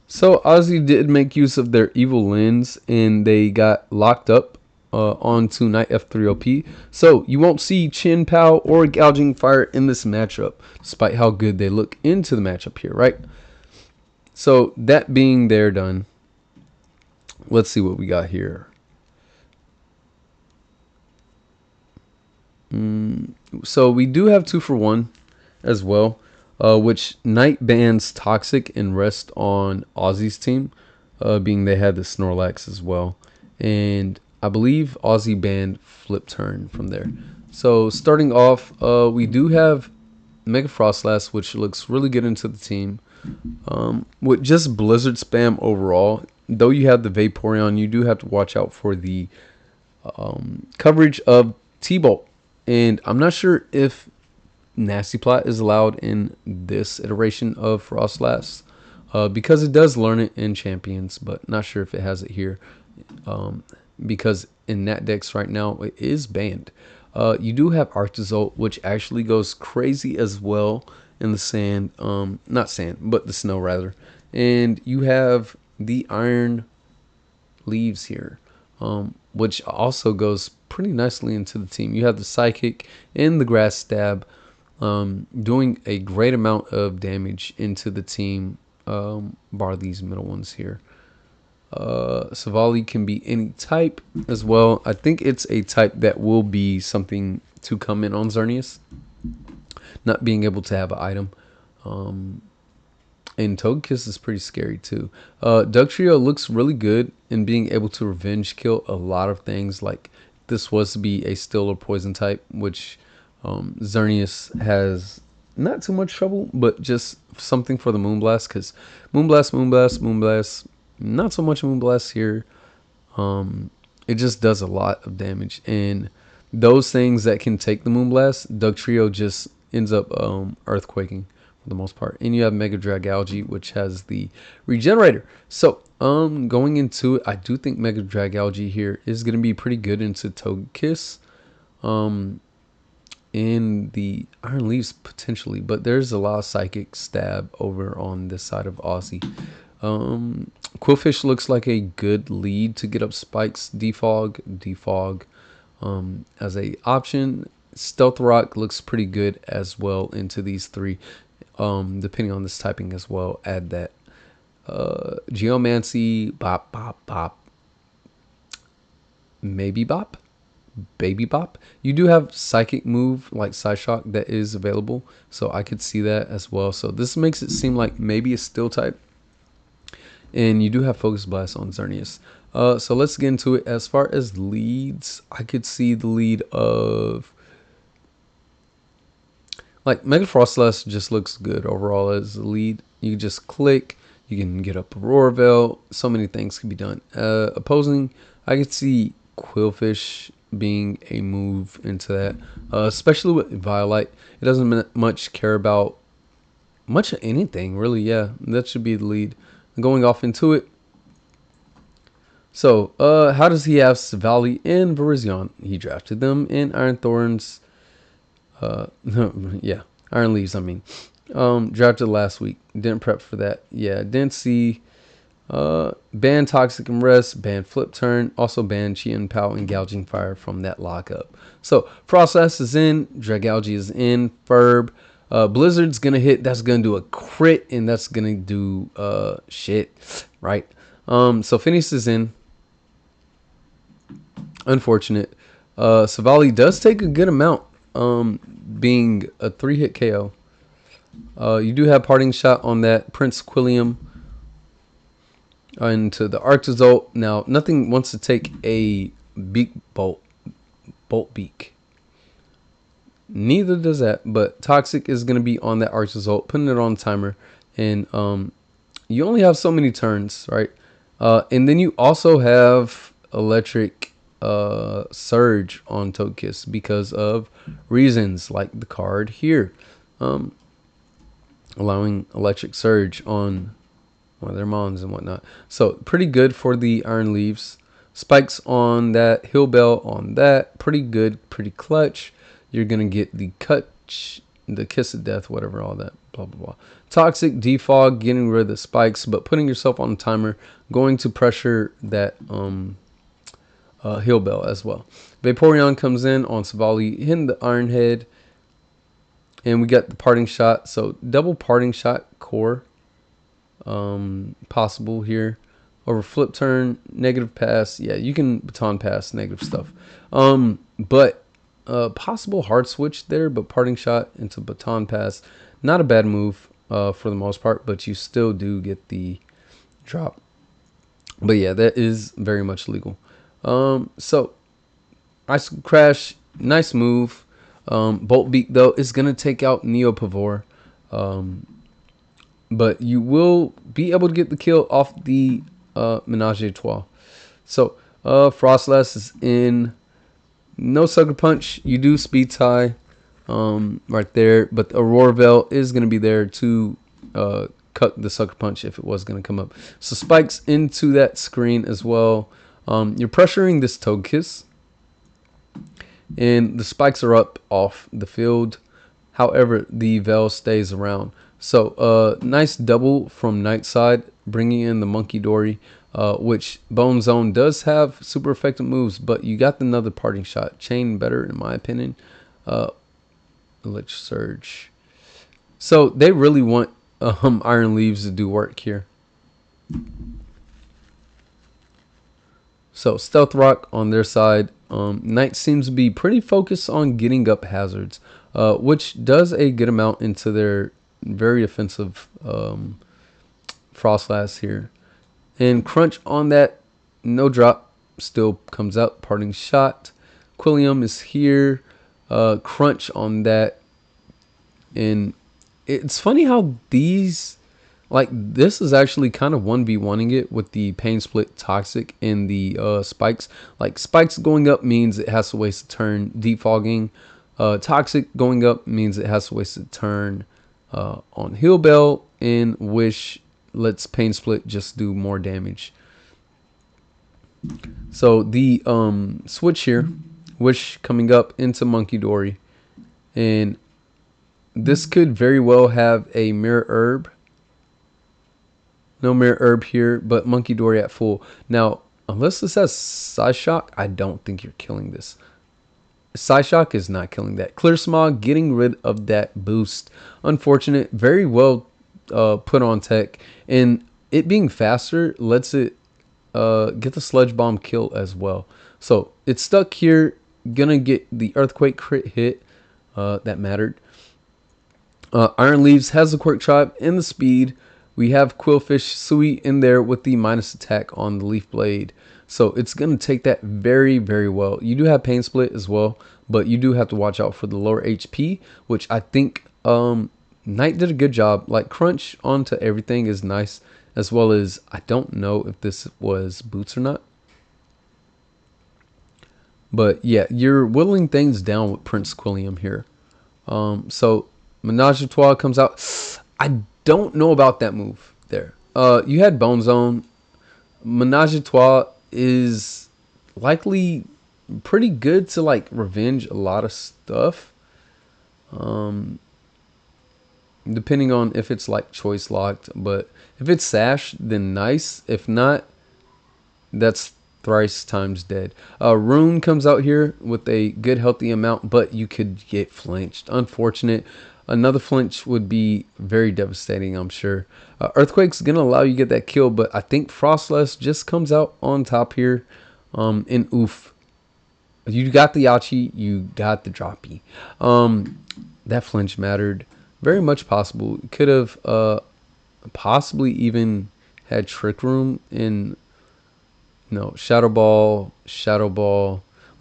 Speaker 1: So Ozzie did make use of their Evil Lens and they got locked up onto Knight F3 OP. So you won't see Chin Pow or Gouging Fire in this matchup, despite how good they look into the matchup here, right? So that being there done, let's see what we got here. So we do have 2-for-1 as well, which Knight bans Toxic and Rest on Aussie's team, being they had the Snorlax as well. And I believe Ozzie banned Flip Turn from there. So starting off, we do have Mega Frostlass, which looks really good into the team. With just Blizzard spam overall, though you have the Vaporeon, you do have to watch out for the coverage of T-Bolt. And I'm not sure if Nasty Plot is allowed in this iteration of Frostlass, because it does learn it in Champions, but not sure if it has it here, because in Nat Dex right now it is banned. You do have Arctozolt, which actually goes crazy as well in the sand, not sand, but the snow rather. And you have the Iron Leaves here, which also goes pretty nicely into the team. You have the Psychic and the Grass Stab, doing a great amount of damage into the team, bar these middle ones here. Savali can be any type as well. I think it's a type that will be something to come in on Xerneas, not being able to have an item. And Togekiss is pretty scary too. Dugtrio looks really good in being able to revenge kill a lot of things. Like this was to be a steel or poison type, which Xerneas has not too much trouble, but just something for the Moonblast, because Moonblast, not so much Moonblast here. It just does a lot of damage, and those things that can take the Moonblast, Dugtrio just ends up earthquaking for the most part. And you have Mega Dragalge, which has the Regenerator. So going into it, I do think Mega Dragalge here is going to be pretty good into Togekiss. In the Iron Leaves potentially, but there's a lot of Psychic Stab over on this side of Ozzie. Quillfish looks like a good lead to get up Spikes. Defog as a option. Stealth Rock looks pretty good as well into these three, depending on this typing as well. Add that. Geomancy, Bop, maybe Bop, Baby Bop. You do have Psychic move like Psyshock that is available, so I could see that as well. So this makes it seem like maybe a Steel type. And you do have Focus Blast on Xerneas. So let's get into it. As far as leads, I could see the lead of like Mega Frostlass just looks good overall as a lead. You just click, you can get up Aurora Veil. So many things can be done. Opposing, I could see Quillfish being a move into that, especially with Violet. It doesn't much care about much of anything really. Yeah, that should be the lead. Going off into it. So how does he have Savali and Virizion? He drafted them in Iron Thorns. Yeah, Iron Leaves, I mean. Drafted last week. Didn't prep for that. Yeah, didn't see. Ban Toxic and Rest, ban Flip Turn, also ban Chien Pow and Gouging Fire from that lockup. So Frostlass is in, Dragalge is in, Ferb. Blizzard's gonna hit, that's gonna do a crit, and that's gonna do shit, right? So Phineas is in. Unfortunate. Savali does take a good amount, being a 3-hit KO. You do have Parting Shot on that. Prince Quilliam into the Arctozolt. Now, nothing wants to take a Bolt Beak. Neither does that, but Toxic is going to be on that Arctozolt, putting it on timer. And you only have so many turns, right? And then you also have Electric Surge on Togekiss because of reasons like the card here. Allowing Electric Surge on their mons and whatnot. So pretty good for the Iron Leaves. Spikes on that, Hill Bell on that. Pretty good, pretty clutch. You're gonna get the the Kiss of Death, whatever, all that, blah blah blah. Toxic, Defog, getting rid of the spikes, but putting yourself on the timer, going to pressure that Heal Bell as well. Vaporeon comes in on Savali, hitting the Iron Head. And we got the Parting Shot. So double Parting Shot core possible here. Over Flip Turn, Negative Pass. Yeah, you can Baton Pass negative stuff. But possible hard switch there, but Parting Shot into Baton Pass. Not a bad move for the most part, but you still do get the drop. But yeah, that is very much legal. So Ice Crash, nice move. Bolt Beak though is gonna take out Neopavor, but you will be able to get the kill off the Menage a Trois. So Frostlass is in. No Sucker Punch. You do Speed Tie right there, but the Aurora Veil is gonna be there to cut the Sucker Punch if it was gonna come up. So Spikes into that screen as well. You're pressuring this Togekiss, and the spikes are up off the field. However, the Veil stays around. So nice double from Night Side, bringing in the Monkey Dory, which Bone Zone does have super effective moves, but you got another Parting Shot. Chain better, in my opinion. Electric Surge. So they really want Iron Leaves to do work here. So Stealth Rock on their side. Knight seems to be pretty focused on getting up hazards, which does a good amount into their very offensive Frostlass here. And Crunch on that, no drop, still comes out. Parting Shot. Quillium is here. Crunch on that. And it's funny how these, like, this is actually kind of 1v1ing it with the Pain Split Toxic and the Spikes. Like, Spikes going up means it has to waste a turn defogging. Toxic going up means it has to waste a turn on Heal Bell, and Wish lets Pain Split just do more damage. So the switch here, Wish coming up into Monkey Dory, and this could very well have a Mirror Herb. No Mirror Herb here, but Monkey Dory at full. Now, unless this has Psyshock, I don't think you're killing this. Psyshock is not killing that. Clear Smog getting rid of that boost. Unfortunate. Very well put on tech. And it being faster lets it get the Sludge Bomb kill as well. So it's stuck here. Gonna get the Earthquake crit hit. That mattered. Iron Leaves has the Quirk Tribe and the speed. We have Quillfish Sui in there with the minus attack on the Leaf Blade. So it's going to take that very, very well. You do have Pain Split as well, but you do have to watch out for the lower HP, which I think Knight did a good job. Like, Crunch onto everything is nice, as well as I don't know if this was boots or not. But yeah, you're whittling things down with Prince Quilliam here. So Menage a Trois comes out. I don't know about that move there. You had Bone Zone. Menage a Trois is likely pretty good to, like, revenge a lot of stuff. Depending on if it's, like, choice locked. But if it's Sash, then nice. If not, that's thrice times dead. Rune comes out here with a good healthy amount, but you could get flinched. Unfortunate. Another flinch would be very devastating, I'm sure. Earthquake's going to allow you to get that kill, but I think Frostlass just comes out on top here. And oof. You got the Yachi, you got the Droppy. That flinch mattered. Very much possible. Could have possibly even had Trick Room in, Shadow Ball.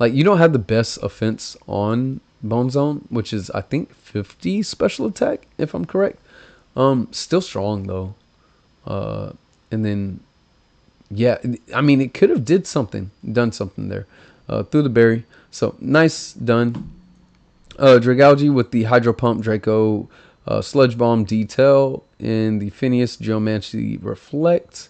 Speaker 1: Like, you don't have the best offense on Bone Zone, which is, I think, 50 special attack, if I'm correct. Still strong, though. And then, yeah, I mean, it could have done something there. Through the berry. So, nice done. Dragalge with the Hydro Pump, Draco, Sludge Bomb Detail, and the Phineas Geomancy Reflect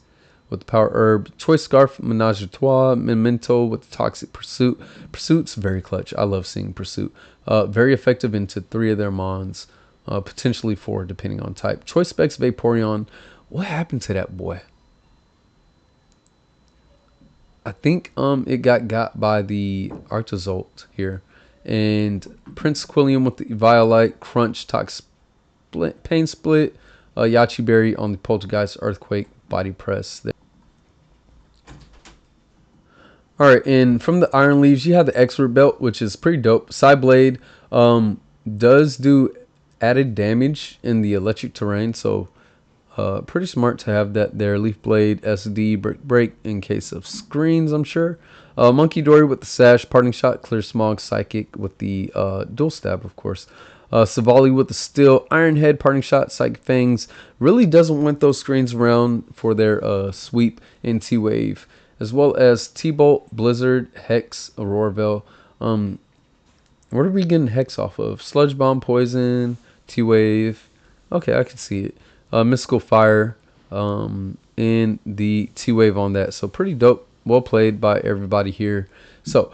Speaker 1: with the Power Herb, Choice Scarf, Menage a Trois, Memento with the Toxic Pursuit. Pursuit's very clutch. I love seeing Pursuit. Very effective into 3 of their mons, potentially 4 depending on type. Choice Specs Vaporeon. What happened to that boy? I think it got by the Arctozolt here. And Prince Quilliam with the Violite, Crunch, Tox Split, Pain Split, Yachi Berry on the Poltergeist, Earthquake, Body Press there. Alright, and from the Iron Leaves, you have the Expert Belt, which is pretty dope. Psyblade does do added damage in the electric terrain, so pretty smart to have that there. Leaf Blade, SD, break in case of screens, I'm sure. Monkey Dory with the Sash, Parting Shot, Clear Smog, Psychic with the Dual Stab, of course. Savali with the Steel, Iron Head, Parting Shot, Psychic Fangs. Really doesn't want those screens around for their sweep in T-Wave. As well as T-Bolt, Blizzard, Hex, Aurora Veil. What are we getting Hex off of? Sludge Bomb, Poison, T-Wave. Okay, I can see it. Mystical Fire in the T-Wave on that. So pretty dope. Well played by everybody here. So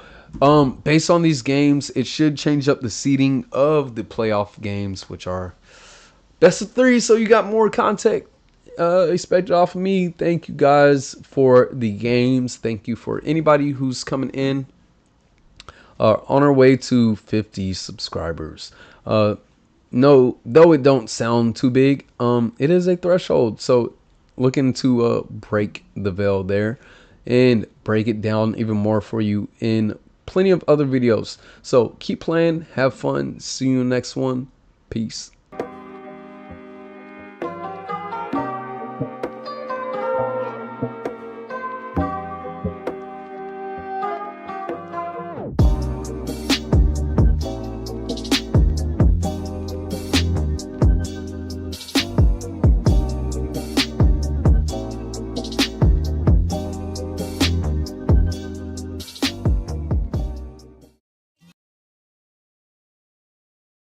Speaker 1: based on these games, it should change up the seeding of the playoff games, which are best of 3. So you got more content expected off of me. Thank you guys for the games. Thank you for anybody who's coming in. On our way to 50 subscribers. No, though it don't sound too big, it is a threshold. So looking to break the veil there and break it down even more for you in plenty of other videos. So keep playing, have fun. See you in the next one. Peace.